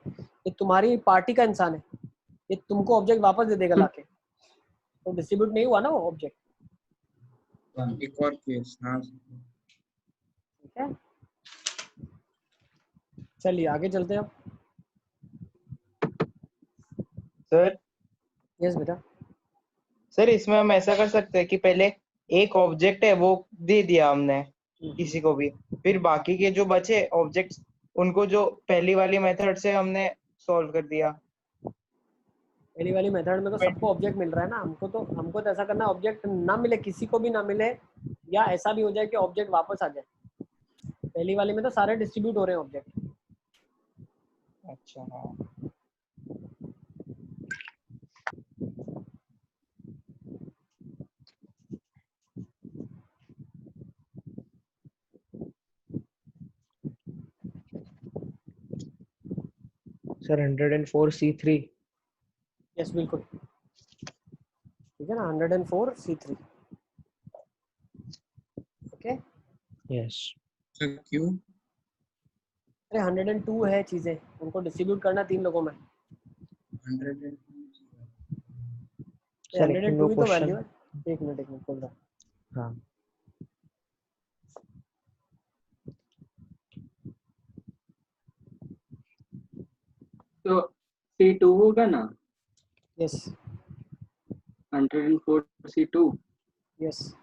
ये तुम्हारी पार्टी का इंसान है, ये तुमको ऑब्जेक्ट वापस दे देगा लाके, तो डिस्ट्रीब्यूट नहीं हुआ ना वो ऑब्जेक्ट। एक और केस। हाँ ठीक है, चलिए आगे चलते हैं अब। सर यस बेटा। सर इसमें हम ऐसा कर सकते हैं कि पहले एक ऑब्जेक्ट है वो दे दिया हमने किसी को भी, फिर बाकी के जो बचे ऑब्जेक्ट्स उनको जो पहली वाली मेथड से हमने सॉल्व कर दिया। पहली वाली मेथड में तो सबको ऑब्जेक्ट मिल रहा है ना, हमको तो ऐसा करना ऑब्जेक्ट ना मिले, किसी को भी ना मिले, या ऐसा भी हो जाए कि ऑब्जेक्ट वापस आ जाए। पहली वाली में तो सारे डिस्ट्रीब्यूट हो रहे हैं ऑब्जेक्ट। अच्छा हाँ, सर 104C3। यस बिल्कुल ठीक है ना, 104C3। ओके यस सर क्यों? अरे 102 है चीजें, उनको डिस्ट्रीब्यूट करना 3 लोगों में। 100 सर एक 102 ही तो क्वेश्चन। वैल्यू है। एक मिनट बोल रहा। हाँ तो C2 होगा ना? Yes 104C2। यस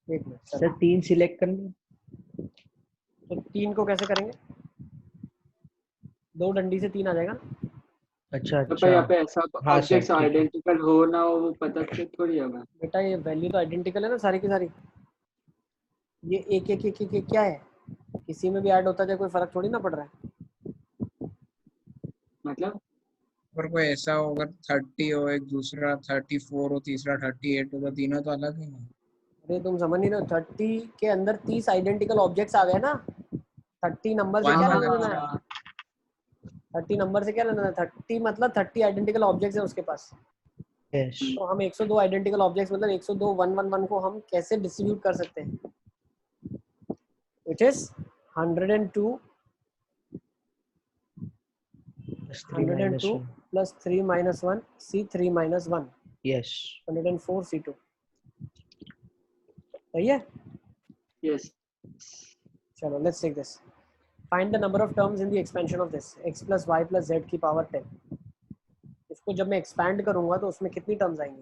एक मिनट सर 3 सिलेक्ट करना। तो 3 को कैसे करेंगे, 2 डंडी से 3 आ जाएगा। अच्छा तो यहाँ पे ऐसा हाँ सर, ऑब्जेक्ट्स ठीक है। आइडेंटिकल हो ना हो वो पता से थोड़ी होगा। बेटा ये वैल्यू तो आइडेंटिकल है ना सारी की सारी, ये एक एक एक एक, एक क्या है, किसी में भी ऐड होता जाए कोई फर्क थोड़ी ना पड़ रहा है। मतलब पर कोई ऐसा हो, अगर 30 हो, एक दूसरा 34 हो, तीसरा 38 हो, तो तीनों तो अलग है ना। अरे तुम समझ नहीं रहे हो, 30 के अंदर 30 आइडेंटिकल ऑब्जेक्ट्स आ गए ना। 30 नंबर से क्या लेना देना है, 30 नंबर से क्या लेना है, 30 मतलब 30 आइडेंटिकल ऑब्जेक्ट्स है उसके पास। यस तो हम 102 आइडेंटिकल ऑब्जेक्ट्स मतलब 102 111 को हम कैसे डिस्ट्रीब्यूट कर सकते हैं, which is 102 plus 3 - 1 C3 - 1 yes 104C2 सही है। यस चलो let's take this find the number of terms in the expansion of this x plus y plus z की पावर 10। इसको जब मैं एक्सपैंड करूंगा तो उसमें कितनी टर्म्स आएंगी?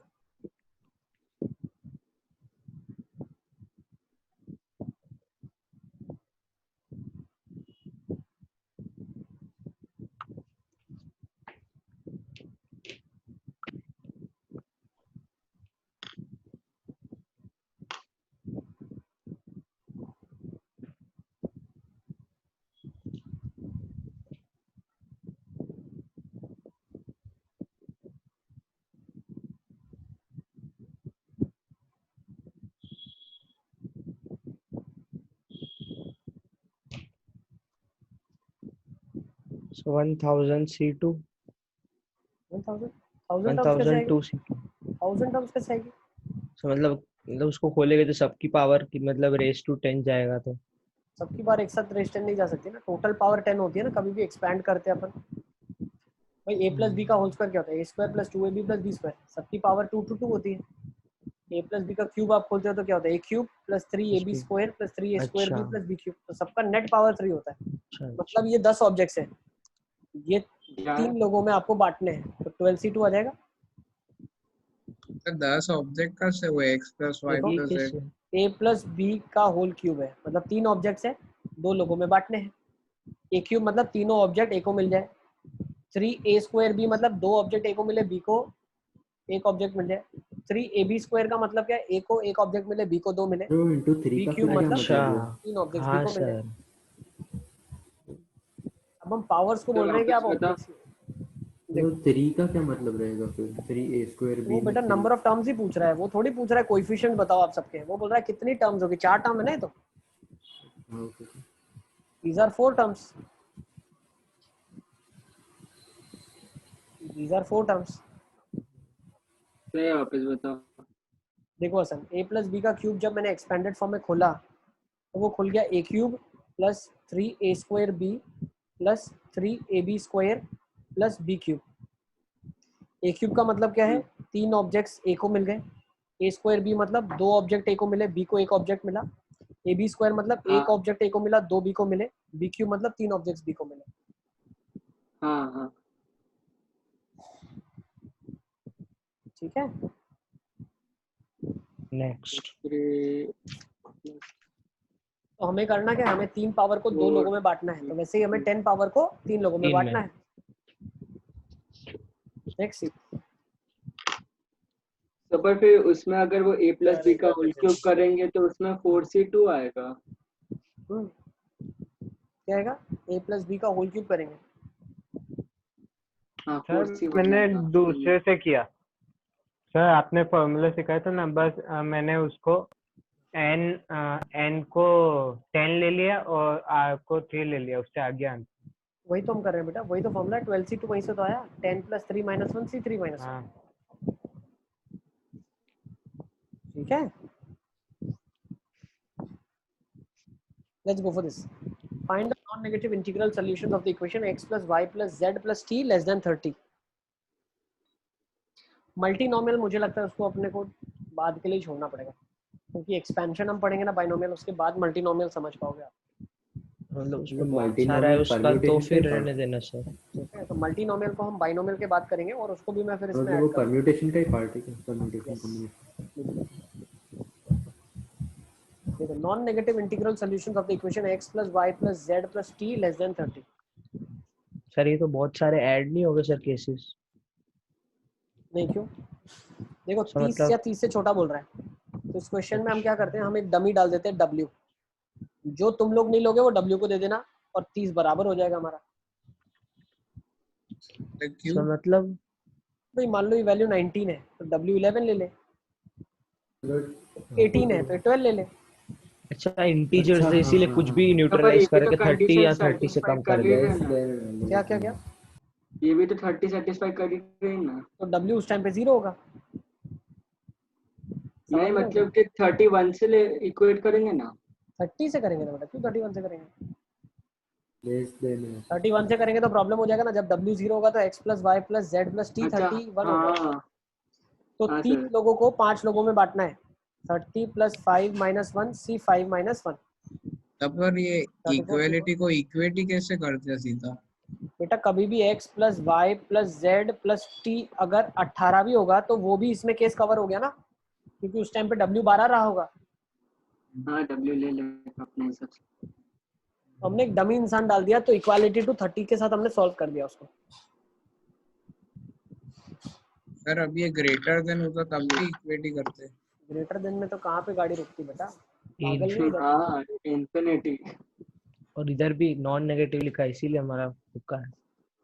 So 1000 C2 1000 टर्म्स कैसे आएगी? 1002 C2 1000 टर्म्स कैसे आएगी? so मतलब उसको खोलेंगे तो सबकी पावर की मतलब रेस टू 10 जाएगा तो सबकी बार एक साथ रेस 10 नहीं जा सकती ना, टोटल पावर 10 होती है ना कभी भी एक्सपैंड करते हैं अपन। भाई a प्लस बी का होल स्क्वायर क्या होता है? a square plus 2ab plus b square. सबकी पावर 2 to 2 होती है। a प्लस बी का क्यूब आप खोलते हो तो क्या होता है? a cube plus 3ab square plus 3a square b plus b cube. तो सबका नेट पावर 3 होता है। मतलब ये 10 ऑब्जेक्ट्स हैं, ये 3 लोगों में आपको बांटने हैं, तो 12c2 आ जाएगा। 10 ऑब्जेक्ट का से वो x plus y plus z a plus b का होल क्यूब है, मतलब 3 ऑब्जेक्ट्स है, 2 लोगों में बांटने हैं। a क्यूब मतलब तीनों ऑब्जेक्ट a को मिल जाए। 3a स्क्वायर b मतलब 2 ऑब्जेक्ट a को मिले, b को एक ऑब्जेक्ट मिल जाए। 3ab स्क्वायर का मतलब क्या है? a को एक ऑब्जेक्ट मिले, b को 2 मिले। b क्यूब मतलब 3 ऑब्जेक्ट्स b को मिल जाए। अब हम पावर्स को बोल रहे हैं कि आप ऑब्जेक्ट्स तो 3 का क्या मतलब रहेगा फिर? 3a स्क्वायर b वो बेटा नंबर ऑफ टर्म्स ही पूछ रहा है, वो थोड़ी पूछ रहा है कोएफिशिएंट बताओ आप सबके। वो बोल रहा है कितनी टर्म्स होगी, 4 टर्म है ना। तो these are 4 terms, these are 4 terms। वापस बताओ। देखो हसन, a प्लस बी का क्यूब जब मैंने एक्सपेंडेड फॉर्म में खोला तो वो खुल गया a cube plus 3a square b plus 3ab square plus b cube. a cube का मतलब क्या है? 3 ऑब्जेक्ट्स a को मिल गए। a स्क्वायर b मतलब 2 ऑब्जेक्ट a को मिले, b को एक ऑब्जेक्ट मिला। ab स्क्वायर मतलब एक ऑब्जेक्ट a को मिला, 2 b को मिले। b क्यूब मतलब 3 ऑब्जेक्ट्स b को मिले। हाँ ठीक है। नेक्स्ट तो हमें करना क्या है? हमें 3 पावर को 2 लोगों में बांटना है, तो वैसे ही हमें 10 पावर को 3 लोगों में बांटना है। नेक्स्ट तो पर फिर उसमें अगर वो a प्लस बी का होल क्यूब करेंगे तो उसमें 4c2 आएगा। क्या आएगा? a प्लस बी का होल क्यूब करेंगे। सर मैंने दूसरे से किया सर, आपने फॉर्मूला सिखाया था ना, बस मैंने उसको n को 10 ले लिया और r को 3 ले लिया, उससे आगे आंसर। वही तो हम कर रहे हैं बेटा, वही तो फॉर्मूला है। 12c2 वहीं से तो आया। 10 प्लस 3 माइनस 1 c3 माइनस 1। ठीक है, let's go for this. Find the non negative integral solutions of the equation x plus y plus z plus t less than 30। Multinomial मुझे लगता है उसको अपने को बाद के लिए छोड़ना पड़ेगा, क्योंकि एक्सपेंशन हम पढ़ेंगे ना बाइनोमियल, उसके बाद मल्टीनोमियल समझ पाओगे आप। मतलब उसमें बहुत सारा है उसका, तो फिर रहने देना सर। ठीक है, तो मल्टीनोमियल को हम बाइनोमियल के बाद करेंगे और उसको भी मैं फिर इसमें वो ऐड करूंगा। परम्यूटेशन का ही पार्ट है क्या? परम्यूटेशन देखो, non negative integral solutions of the equation x plus y plus z plus t less than 30। Sir ये तो बहुत सारे ऐड नहीं हो गए सर केसेस? नहीं, क्यों? देखो 30 या 30 से छोटा बोल रहा है, तो इस क्वेश्चन में हम क्या करते हैं, हम एक डमी डाल देते हैं w। जो तुम लोग नहीं लोगे वो w को दे देना और 30 बराबर हो जाएगा हमारा। तो मतलब भाई मान लो ये वैल्यू 19 है तो w 11 ले ले, 18 है तो 12 ले ले। अच्छा इंटीजर्स है इसीलिए कुछ भी न्यूट्रलाइज करके 30 या 30 से कम कर दे। क्या क्या क्या? ये भी तो 30 सेटिस्फाई कर ही रही ना, तो w उस टाइम पे 0 होगा। नहीं मतलब कि 31 से ले इक्वेट करेंगे ना। 30 से करेंगे तो बेटा, क्यों 31 से करेंगे? लेस देन 31 से करेंगे तो प्रॉब्लम हो जाएगा ना, जब w 0 होगा तो x plus y plus z plus t 31 होगा। तो 3 लोगों को 5 लोगों में बांटना है। 30 प्लस 5 माइनस 1 c 5 माइनस 1। तब पर ये 34 इक्वेलिटी को इक्वेटी कैसे करते हैं सीधा? बेटा कभी भी x plus y plus z plus t अगर 18 भी होगा तो वो भी इसमें केस कवर हो गया ना, क्योंकि उस टाइम पे w 12 रहा होगा। हाँ W ले ले अपने हिसाब से। हमने एक डमी इंसान डाल दिया तो इक्वालिटी टू 30 के साथ हमने सॉल्व कर दिया उसको। सर अब ये ग्रेटर देन होता तब भी इक्वेटी करते। ग्रेटर देन में तो कहाँ पे गाड़ी रुकती बेटा, पागल नहीं इधर। हाँ इन्फिनिटी। और इधर भी नॉन नेगेटिव लिखा है इसीलिए हमारा रुका है।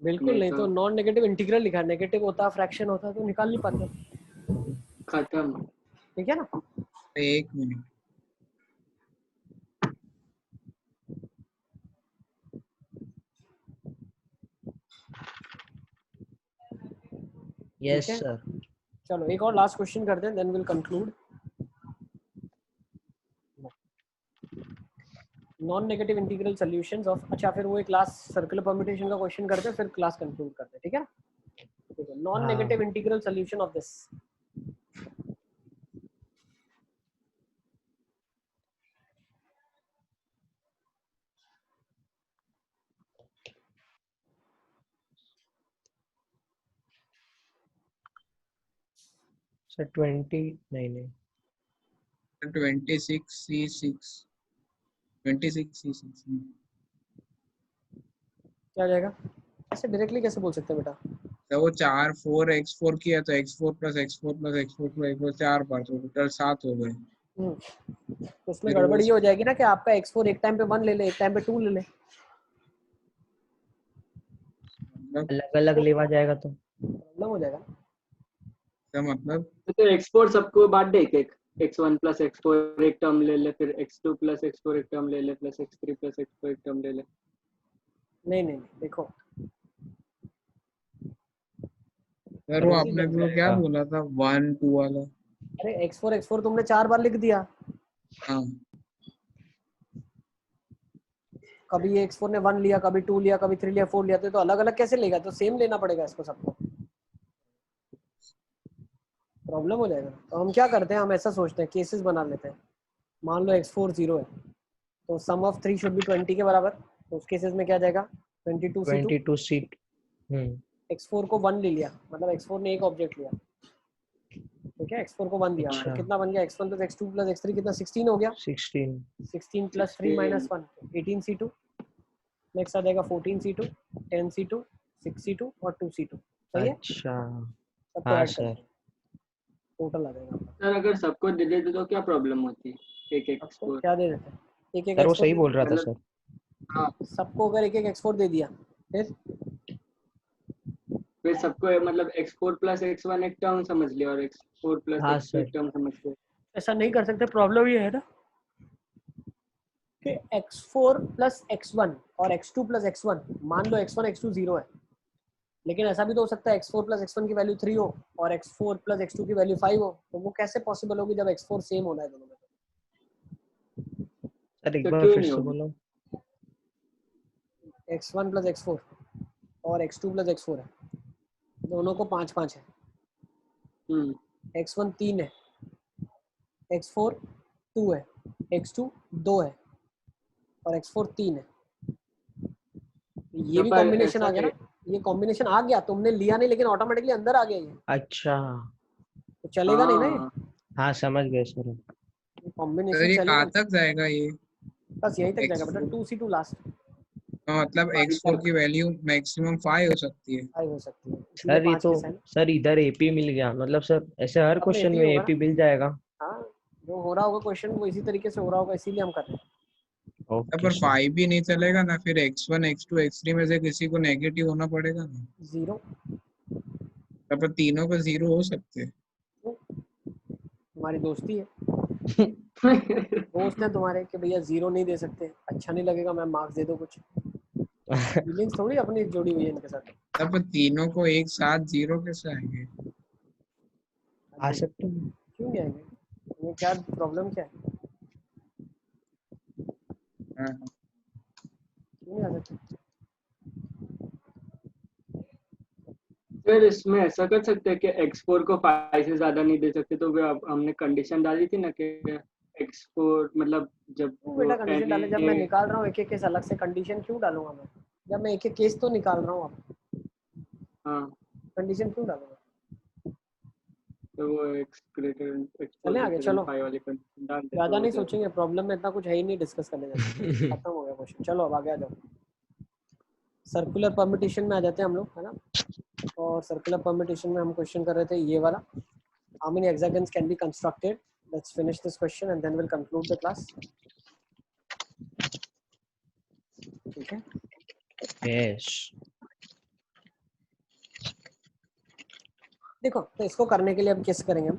बिल्कुल नहीं तो नॉन नेगेटिव इंटीग्रल लिखा है, नेगेटिव होता फ्रैक्शन होता तो निकाल नहीं पाते। खत्म। ठीक है ना। एक मिनट, यस सर। चलो एक और लास्ट क्वेश्चन करते हैं, then will conclude. Non negative integral solutions of, अच्छा फिर वो एक लास्ट सर्कुलर परम्यूटेशन का क्वेश्चन करते हैं, फिर क्लास कंक्लूड करते हैं, ठीक है ना। Non negative integral solution of this. Sir 20 नहीं 26C6 26C6 क्या आ जाएगा? ऐसे डायरेक्टली कैसे बोल सकते हैं बेटा? तो वो 4 4x4 किया तो x4 plus x4 plus x4 plus x4 4 बार तो टोटल 7 हो गए। तो उसमें गड़बड़ ये हो जाएगी ना कि आपका x4 एक टाइम पे 1 ले ले, एक टाइम पे 2 ले ले, अलग अलग लेवा जाएगा तो प्रॉब्लम हो जाएगा। तो मतलब तो x4 सबको बांट दे, एक x1 प्लस x4 एक टर्म ले ले, फिर x2 प्लस x4 एक टर्म ले ले, प्लस x3 प्लस x4 एक टर्म ले ले। नहीं देखो सर वो आपने तो क्या बोला था 1 2 वाला? अरे x4 तुमने 4 बार लिख दिया। हाँ कभी ये x4 ने 1 लिया, कभी 2 लिया, कभी 3 लिया, 4 लिया, तो अलग अलग कैसे लेगा? तो सेम लेना पड़ेगा इसको सबको, प्रॉब्लम हो जाएगा। तो हम क्या करते हैं, हम ऐसा सोचते हैं, केसेस बना लेते हैं। मान लो x4 0 है तो सम ऑफ 3 शुड बी 20 के बराबर, तो उस केसेस में क्या जाएगा 22C2। x4 को 1 ले लिया, मतलब x4 ने एक ऑब्जेक्ट लिया, ठीक है, x4 को 1 दिया। अच्छा। तो कितना बन गया, x1 plus x2 plus x3 कितना 16 हो गया। 16 प्लस 3 माइनस 1 18C2। नेक्स्ट आ जाएगा 14C2 10C2 6C2 और 2C2। सही है। अच्छा सबको हाँ ऐड सर। टोटल आ जाएगा। सर अगर सबको दे देते तो क्या प्रॉब्लम होती? एक एक सबको क्या दे देते हैं? एक एक सर वो x4 सही बोल रहा था सर। हाँ सबको अगर एक एक x4 दे दिया फिर सबको मतलब x4 प्लस x1 एक टर्म समझ लिया और x4 प्लस हाँ x2 एक टर्म समझ लिया। ऐसा नहीं कर सकते। प्रॉब्लम ये है ना कि x4 प्लस x1 और x2 प्लस x1, मान लो x1 x2 0 है, लेकिन ऐसा भी तो हो सकता है x4 प्लस x1 की वैल्यू 3 हो और x4 प्लस x2 की वैल्यू 5 हो। तो वो कैसे पॉसिबल होगी जब x4 सेम होना है दोनों में? सर एक तो बार क्यों फिर नहीं से होगी? बोलो। x1 प्लस x4 और x2 प्लस x4 है, दोनों को 5 5 है। x1 3 है, x4 2 है, x2 2 है और x4 3 है। ये भी कॉम्बिनेशन आ गया ना, ये कॉम्बिनेशन आ गया, तुमने लिया नहीं लेकिन ऑटोमेटिकली अंदर आ गया ये। अच्छा तो चलेगा नहीं ना ये। हाँ समझ गए सर। सर कॉम्बिनेशन ये चलेगा कहाँ तक जाएगा ये? बस यहीं तक जाएगा बेटा, 2C2 लास्ट। तो मतलब x4 की वैल्यू मैक्सिमम 5 हो सकती है। 5 हो सकती है। सर ये तो सर इधर एपी मिल गया, मतलब सर ऐसे हर क्वेश्चन में एपी मिल जाएगा। हाँ जो हो रहा होगा क्वेश्चन वो इसी तरीके से हो रहा होगा, इसीलिए हम कर रहे हैं। पर 5 भी नहीं चलेगा ना, फिर x1 x2 x3 में से किसी को नेगेटिव होना पड़ेगा ना। 0 पर तीनों को 0 हो सकते हैं। हमारी दोस्ती है दोस्त है तुम्हारे कि भैया 0 नहीं दे सकते, अच्छा नहीं लगेगा मैम मार्क्स दे दो कुछ। फीलिंग्स थोड़ी अपनी जोड़ी हुई है इनके साथ। तब तीनों को एक साथ 0 कैसे आएंगे? आ सकते हैं। क्यों नहीं आएंगे? तुम्हें क्या प्रॉब्लम क्या है? क्यों नहीं आ सकते? फिर इसमें ऐसा कर सकते हैं कि x4 को 5 से ज्यादा नहीं दे सकते, तो हमने कंडीशन डाली थी ना कि एक्सपोर्ट मतलब जब क्यों वो बेटा कंडीशन डाले? जब मैं पहले निकाल रहा हूँ एक एक केस अलग से, कंडीशन क्यों डालूंगा मैं? जब मैं एक एक केस तो निकाल रहा हूँ, अब हाँ कंडीशन क्यों डालूंगा? तो वो एक्स ग्रेटर चले एक्सपोजर आगे, ग्रेटर चलो फाइव वाली कंडीशन डाल दे ज्यादा तो नहीं हो जाएगा। सोचेंगे, प्रॉब्लम में इतना कुछ है ही नहीं डिस्कस करने जैसा। खत्म हो गया क्वेश्चन। चलो अब आगे आ जाओ। सर्कुलर परम्यूटेशन में आ जाते हैं हम लोग, है ना। और सर्कुलर परम्यूटेशन में हम क्वेश्चन कर रहे थे ये वाला, how many hexagons can be constructed. Let's finish this question and then will conclude the class. ठीक है, यस देखो तो इसको करने के लिए अब कैसे करेंगे हम?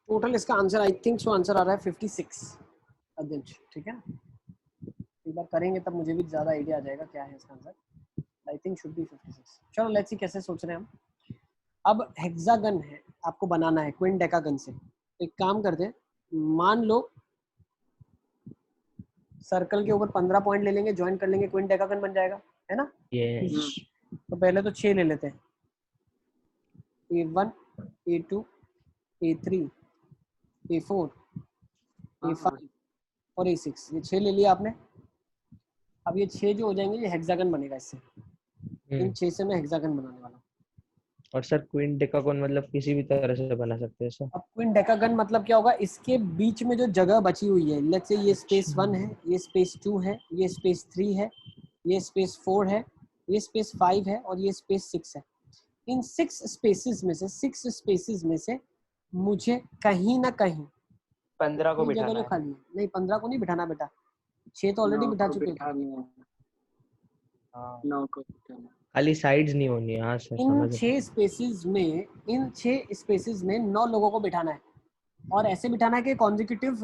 टोटल इसका answer I think so answer आ रहा है 56 अदिंश, ठीक है ना। एक बार करेंगे तब मुझे भी ज्यादा आइडिया आ जाएगा क्या है इसका answer. I think should be 56। चलो लेट्स सी कैसे सोच रहे हैं हम। अब हेक्सागन है, आपको बनाना है क्विन डेकागन से। एक काम करते हैं, मान लो सर्कल के ऊपर 15 पॉइंट ले लेंगे, ज्वाइन कर लेंगे, क्विन डेकागन बन जाएगा, है ना। यस तो पहले तो 6 ले लेते हैं, A1 A2 A3 A4 A5 और A6, ये 6 ले लिया आपने। अब ये 6 जो हो जाएंगे ये हेक्सागन बनेगा इससे। इन 6 से मैं हेक्सागन बनाने वाला हूँ। और सर क्वीन डेकागोन मतलब किसी भी तरह से बना सकते हैं सर? अब क्वीन डेकागन मतलब क्या होगा, इसके बीच में जो जगह बची हुई है, लेट्स से ये स्पेस 1 है, ये स्पेस 2 है, ये स्पेस 3 है, ये स्पेस 4 है, ये स्पेस 5 है और ये स्पेस 6 है। इन 6 स्पेसेस में से मुझे कहीं ना कहीं 15 को ये जगह बिठाना जो है। खाली है, नहीं 15 को नहीं बिठाना बेटा, 6 तो ऑलरेडी बिठा चुके हैं। हाँ 9 को बिठाना। खाली साइड्स नहीं होनी है। हाँ सर इन समझ 6 स्पेसेस में 9 लोगों को बिठाना है, और ऐसे बिठाना है कि कॉन्जिक्यूटिव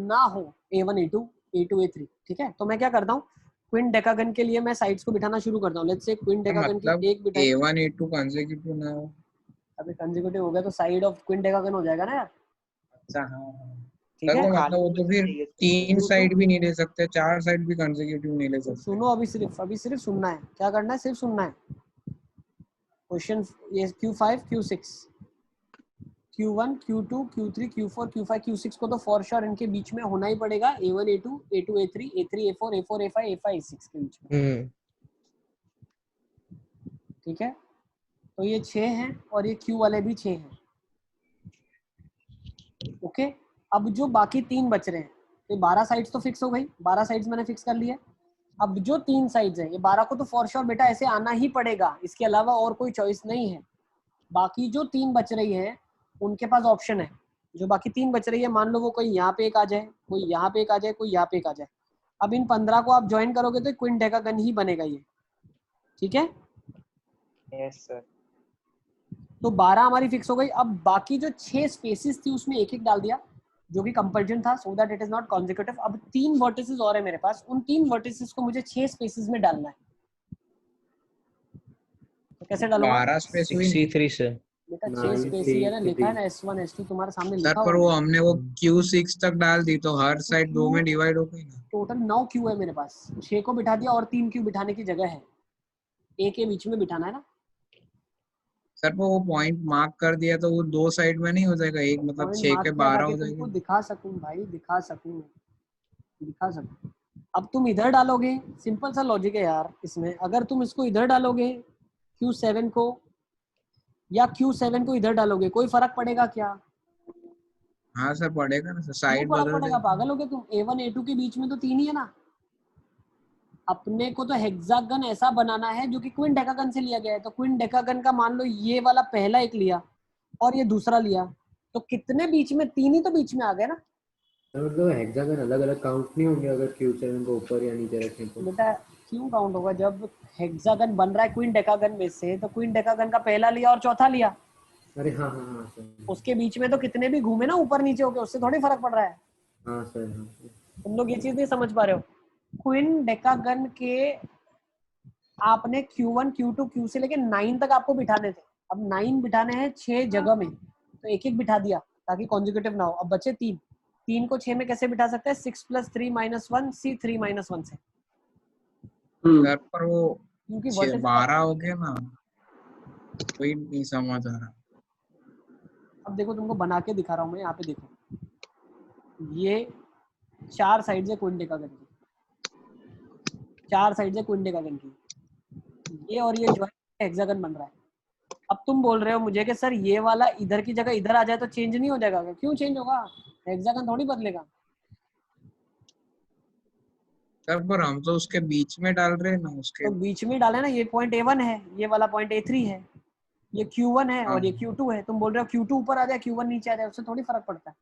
ना हो A1 A2 A2 A3, ठीक है। तो मैं क्या करता हूँ, क्वीन डेकागन के लिए मैं साइड्स को बिठाना शुरू करता हूँ। लेट्स से क्वीन डेकागन की मतलब एक बिठाई, A1 A2 कंसेक्यूटिव ना हो। अभी कंसेक्यूटिव हो गया तो साइड ऑफ क्वीन डेकागन हो जाएगा ना यार, अच्छा हाँ ठीक सर, है। वो मतलब वो तो फिर 3 तो साइड भी नहीं ले सकते, 4 साइड भी कंसेक्यूटिव नहीं ले सकते। सुनो, अभी सिर्फ सुनना है, क्या करना है, सिर्फ सुनना है। क्वेश्चन ये Q5 Q6 Q1 Q2 Q3 Q4 Q5 Q6 को तो फॉर श्योर इनके बीच में होना ही पड़ेगा, A1 A2 A2 A3 A3 A4 A4 A5 A5 A6 के बीच में, ठीक है। तो ये 6 हैं और ये Q वाले भी 6 हैं, ओके। अब जो बाकी 3 बच रहे हैं, तो 12 साइड्स तो फिक्स हो गई, 12 साइड्स मैंने फिक्स कर लिया। अब जो 3 साइड्स हैं, ये 12 को तो फॉर श्योर बेटा ऐसे आना ही पड़ेगा, इसके अलावा और कोई चॉइस नहीं है। बाकी जो 3 बच रही है उनके पास ऑप्शन है। जो बाकी 3 बच रही है, मान लो वो कोई यहाँ पे एक आ जाए, कोई यहाँ पे एक आ जाए, कोई यहाँ पे एक आ जाए। अब इन 15 को आप ज्वाइन करोगे तो क्वीन डेकागन ही बनेगा ये, ठीक है। Yes sir. तो 12 हमारी फिक्स हो गई। अब बाकी जो 6 स्पेसेस थी उसमें एक एक डाल दिया, जो कि कंपल्जन था, so that it is not consecutive. अब 3 वर्टिसेस और है मेरे पास, उन 3 वर्टिसेस को मुझे 6 स्पेसेस में डालना है। तो कैसे डालूंगा? 12 स्पेस हुई 63 से बेटा 6 स्पेस ही है ना, लिखा है ना, S1 S2 तुम्हारे सामने सर, लिखा पर हुआ वो है। हमने वो Q6 तक डाल दी तो हर साइड 2 में डिवाइड हो गई ना। टोटल 9 क्यू है मेरे पास, 6 को बिठा दिया और 3 क्यू बिठाने की जगह है, ए के बीच में बिठाना है ना। सर पर वो पॉइंट मार्क कर दिया तो वो 2 साइड में नहीं हो जाएगा, एक मतलब पॉइंट 6 मार्क के किया 12 ताकि हो तुमको जाएगी। दिखा सकूं भाई, दिखा सकूं। अब तुम इधर डालोगे, सिंपल सा लॉजिक है यार इसमें। अगर तुम इसको इधर डालोगे Q7 को, या Q7 को इधर डालोगे, कोई फर्क पड़ेगा क्या? हाँ सर पड़ेगा ना सर, क्यों साइड फर्क बदल पड़ेगा, देगा। पागल हो गए तुम? A1 A2 के बीच में तो 3 ही है ना। अपने को तो हेक्सागन ऐसा बनाना है जो कि क्वीन डेकागन से लिया गया है। तो क्वीन डेकागन का मान लो ये वाला पहला एक लिया और ये दूसरा लिया, तो कितने बीच में? 3 ही तो बीच में आ गए ना। मतलब हेक्सागन अलग अलग काउंट नहीं होंगे अगर Q7 को ऊपर या नीचे रखें तो? बेटा क्यों काउंट होगा? जब हेक्सागन बन रहा है क्वीन डेकागन में से, तो क्वीन डेकागन का पहला लिया और चौथा लिया, अरे हाँ हाँ हाँ सर, उसके बीच में तो कितने भी घूमे ना ऊपर नीचे होके, उससे थोड़ी फर्क पड़ रहा है। हाँ सर हाँ सर। तुम लोग ये चीज नहीं समझ पा रहे हो। क्वीन डेकागन के आपने Q1 Q2 Q से लेके 9 तक आपको बिठाने थे। अब 9 बिठाने हैं 6 जगह में, तो एक एक बिठा दिया ताकि कॉन्जिक्यूटिव ना हो। अब बचे 3 को 6 में कैसे बिठा सकते हैं? 6 + 3 - 1 C 3 - 1 से, सर पर वो क्योंकि वर्टिसेस 12 हो गया ना। कोई नहीं समझ आ रहा। अब देखो तुमको बना के दिखा रहा हूँ मैं, यहाँ पे देखो, ये 4 साइड है क्विंट डेकागन की, 4 साइड है क्विंट डेकागन की, ये और ये जो है हेक्सागन बन रहा है। अब तुम बोल रहे हो मुझे कि सर ये वाला इधर की जगह इधर आ जाए तो चेंज नहीं हो जाएगा? क्यों चेंज होगा? हेक्सागन थोड़ी बदलेगा। सर पर हम तो उसके बीच में डाल रहे हैं ना, उसके तो बीच में डाले ना, ये पॉइंट A1 है, ये वाला पॉइंट A3 है, ये Q1 है और ये Q2 है। तुम बोल रहे हो Q2 ऊपर आ जाए Q1 नीचे आ जाए, उससे थोड़ी फर्क पड़ता है।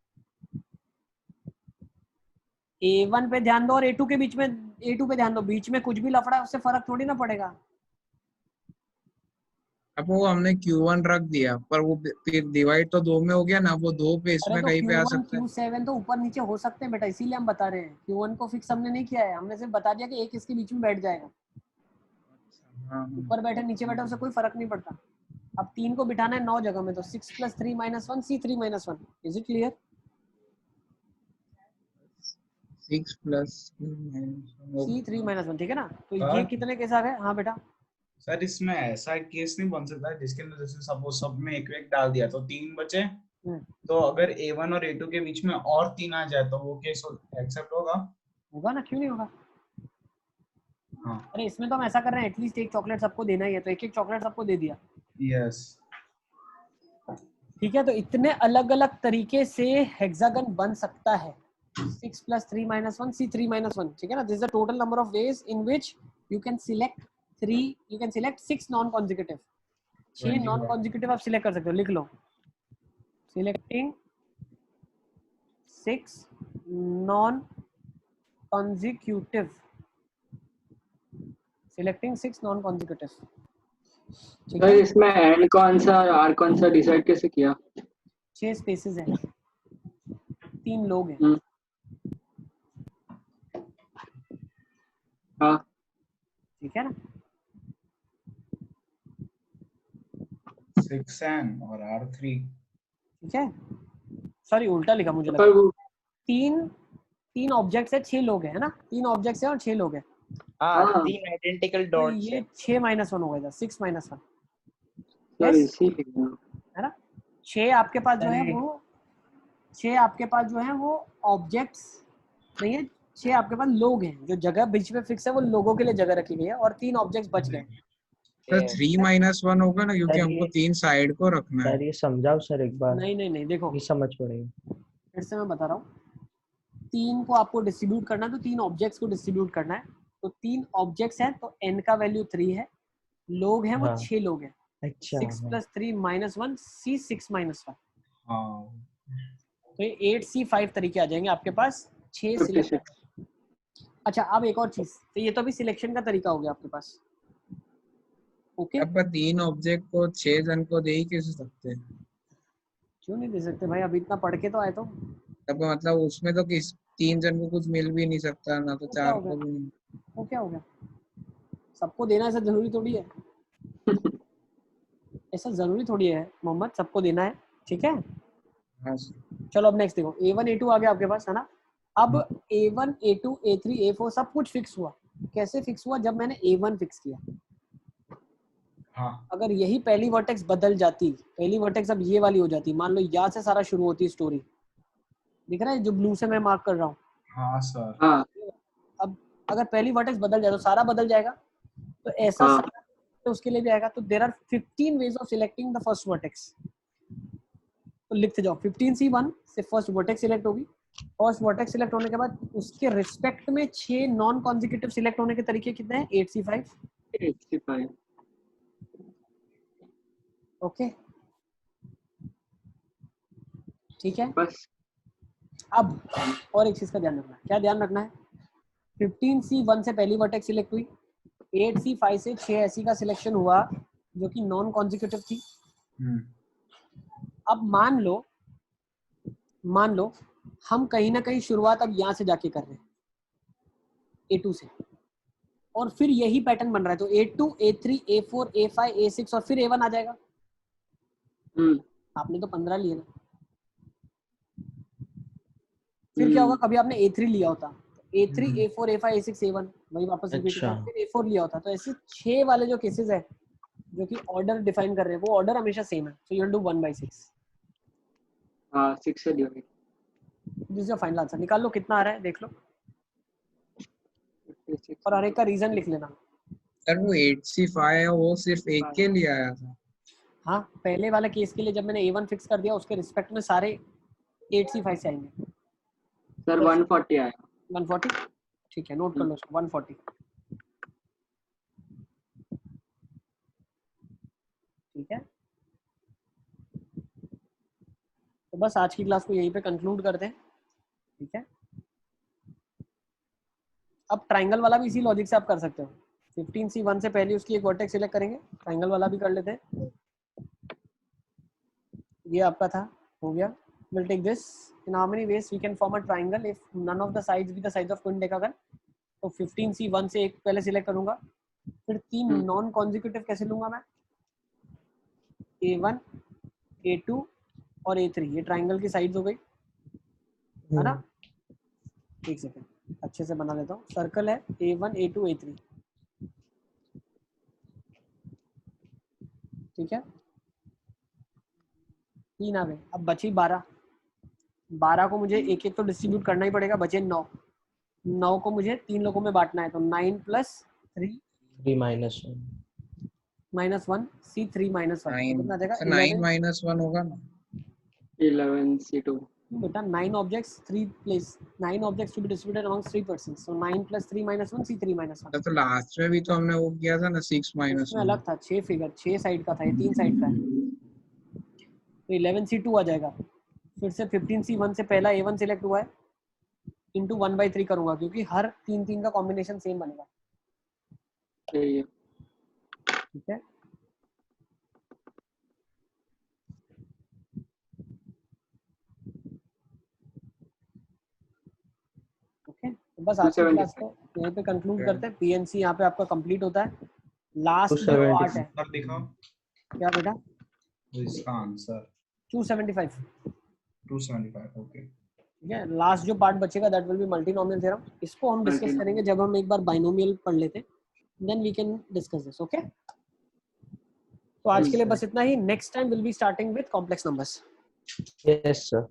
A1 पे ध्यान दो और A2 के बीच में, A2 पे ध्यान दो, बीच में कुछ भी लफड़ा है उससे फर्क थोड़ी ना पड़ेगा। अब वो हमने Q1 रख दिया, पर वो फिर डिवाइड तो 2 में हो गया ना, वो 2 पे अरे इसमें तो कहीं पे आ Q1 सकता है। Q7 तो ऊपर नीचे हो सकते हैं बेटा, इसीलिए हम बता रहे हैं। Q1 को फिक्स हमने नहीं किया है, हमने सिर्फ बता दिया कि एक इसके बीच में बैठ जाएगा। ऊपर बैठे नीचे बैठे उससे कोई फर्क नहीं पड़ता। अब 3 को बिठाना है 9 जगह में, तो 6 + 3 - 1 C3 - 1। Is it clear? 6 + C3 - 1, ठीक है ना? तो ये कितने के साथ है? हाँ बेटा। सर इसमें ऐसा केस नहीं बन सकता जिसके अंदर जैसे सपोज सब में एक एक डाल दिया तो 3 बचे, तो अगर A1 और A2 के बीच में और 3 आ जाए तो वो केस एक्सेप्ट होगा? होगा ना, क्यों नहीं होगा? हाँ। अरे इसमें तो हम ऐसा कर रहे हैं, एटलीस्ट एक चॉकलेट सबको देना ही है, तो एक एक चॉकलेट सबको दे दिया। यस। ठीक है, तो इतने अलग अलग तरीके से हेक्सागन बन सकता है। 6 + 3 - 1 C3 - 1, ठीक है ना? This is the total number of ways in which you can select 6 non consecutive. 6 non consecutive आप सिलेक्ट कर सकते हो, लिख लो। Selecting 6 non consecutive, selecting 6 non consecutive. तो इसमें एंड कौन सा और आर कौन सा डिसाइड कैसे किया? 6 स्पेसेस हैं, 3 लोग हैं। हाँ ठीक है ना? 6n और R3। ठीक है, सॉरी उल्टा लिखा मुझे लगा। 3 ऑब्जेक्ट्स है, 6 लोग हैं, है ना? 3 ऑब्जेक्ट्स हैं और 6 लोग हैं। हाँ 3 आइडेंटिकल तो डॉट्स ये है। 6 - 1 हो गया, 6 - 1। Yes? है ना? 6 आपके पास जो है वो 6 आपके पास जो है वो ऑब्जेक्ट्स नहीं है, 6 आपके पास लोग हैं। जो जगह बीच में फिक्स है वो लोगों के लिए जगह रखी गई है और 3 ऑब्जेक्ट्स बच गए। तो 3 - 1 होगा ना, क्योंकि हमको 3 साइड को रखना है। सर ये समझाओ सर एक बार। नहीं देखो, ये समझ पड़ेगा। फिर से मैं बता रहा हूँ। 3 को आपको डिस्ट्रीब्यूट करना है, तो 3 ऑब्जेक्ट्स को डिस्ट्रीब्यूट करना है। तो 3 ऑब्जेक्ट्स हैं, तो n का वैल्यू 3 है। लोग हैं वो 6 लोग हैं। अच्छा 6 + 3 - 1 C 6 - 1। हाँ। तो ये 8 C 5 तरीके आ जाएंगे आपके पास 6 सिलेक्ट। अच्छा अब एक और चीज, तो ये तो अभी सिलेक्शन का तरीका हो गया आपके पास। ओके, अब 3 ऑब्जेक्ट को 6 जन को दे ही कैसे सकते हैं? क्यों नहीं दे सकते भाई? अभी इतना पढ़ के तो आए। तो तब मतलब उसमें तो किस 3 जन को कुछ मिल भी नहीं सकता ना, तो 4 को भी नहीं। वो क्या हो गया? सबको देना ऐसा जरूरी थोड़ी है। ऐसा जरूरी थोड़ी है मोहम्मद, सबको देना है। ठीक है, हाँ। चलो अब नेक्स्ट देखो। A1 A2 आ गया आपके पास, है ना? अब A1 A2 A3 A4 सब कुछ फिक्स हुआ। कैसे फिक्स हुआ? जब मैंने A1 फिक्स किया। हाँ। अगर यही पहली वर्टेक्स बदल जाती, पहली वर्टेक्स अब ये वाली हो जाती, मान लो यहाँ से सारा शुरू होती स्टोरी, दिख रहा है जो ब्लू से मैं मार्क कर रहा हूँ? हाँ सर। हाँ। अब अगर पहली वर्टेक्स बदल जाए तो सारा बदल जाएगा, तो ऐसा हाँ। सारा तो उसके लिए भी आएगा। तो there are 15 ways of selecting the first vertex. तो लिखते जाओ, 15C1 से फर्स्ट वर्टेक्स सिलेक्ट होगी। फर्स्ट वर्टेक्स सिलेक्ट होने के बाद उसके रिस्पेक्ट में 6 नॉन कॉन्जिक्यूटिव सिलेक्ट होने के तरीके कितने हैं? 8C5। 8C5। ओके, ठीक है। बस अब और एक चीज का ध्यान रखना है। क्या ध्यान रखना है? 15C1 से पहली वर्टेक्स सिलेक्ट हुई, 8C5 से 6 ऐसी का सिलेक्शन हुआ जो कि नॉन कॉन्जिक्यूटिव थी। अब मान लो हम कहीं ना कहीं शुरुआत अब यहां से जाके कर रहे हैं A2 से, और फिर यही पैटर्न बन रहा है। तो A2 A3 A4 A5 A6 और फिर A1 आ जाएगा। आपने तो 15 लिए ना, फिर क्या होगा? कभी आपने A3 लिया होता, A3 A4 A5 A6 A1 वही वापस रिपीट होता, फिर A4 लिया होता। तो ऐसे 6 वाले जो केसेस है जो कि ऑर्डर डिफाइन कर रहे हैं, वो ऑर्डर हमेशा सेम है, सो यू विल डू 1/6। हाँ 6 से divide. This is your final answer. निकाल लो कितना आ रहा है, देख लो, 56 और हर एक का रीजन लिख लेना। सर वो 8C5 है, वो सिर्फ एक के लिए आया था। हाँ, पहले वाले केस के लिए जब मैंने A1 फिक्स कर दिया, उसके रिस्पेक्ट में सारे 8C5 से आएंगे। सर 140 आया। 140, ठीक है, नोट कर लो उसको, 140। ठीक है, तो बस आज की क्लास को यहीं पे कंक्लूड करते हैं। ठीक है, अब ट्राइंगल वाला भी इसी लॉजिक से आप कर सकते हो। 15C1 से पहले उसकी एक वर्टेक्स सिलेक्ट करेंगे, ट्राइंगल वाला भी कर लेते हैं। ये आपका था, हो गया। We'll take this. In how many ways we can form a triangle if none of the sides be the size of twin decagon? तो 15C1 से एक पहले सिलेक्ट करूंगा, फिर 3 नॉन कॉन्जिक्यूटिव कैसे लूंगा मैं, A1, A2 और A3। ये ट्राइंगल की साइड्स हो गई, है ना। एक सेकंड अच्छे से बना लेता हूँ। सर्कल है A1, A2, A3, ठीक है, 3 आ गए। अब बची 12 को मुझे एक एक तो डिस्ट्रीब्यूट करना ही पड़ेगा, बचे 9 को मुझे 3 लोगों में बांटना है, तो 9 + 3 3 -1 -1 C 3 -1 कितना आ जाएगा? 9 - 1 होगा ना। 11C2 बेटा 9 objects 3 place, 9 objects to be distributed among 3 persons, so 9 + 3 -1 C 3 -1। तो लास्ट में भी तो हमने वो किया था ना 6 - 1 अलग था, 6 फिगर, 6 साइड का था, ये 3 साइड का है, तो 11C2 आ जाएगा। फिर से 15C1 से पहला A1 सिलेक्ट हुआ है, इंटू 1/3 करूंगा, क्योंकि हर 3 का कॉम्बिनेशन सेम बनेगा। ठीक है, ओके, तो बस आज की क्लास को यहीं पे कंक्लूड करते हैं। PNC यहाँ पे आपका कंप्लीट होता है। लास्ट जो पार्ट है, अब दिखाओ क्या बेटा, इसका आंसर 275। 275 ओके। ठीक है, लास्ट जो पार्ट बचेगा that will be multinomial theorem. इसको हम डिस्कस करेंगे जब हम एक बार बाइनोमियल पढ़ लेते हैं, then we can discuss this. Okay, तो आज के लिए बस इतना ही। Next time will be starting with complex numbers. Yes sir.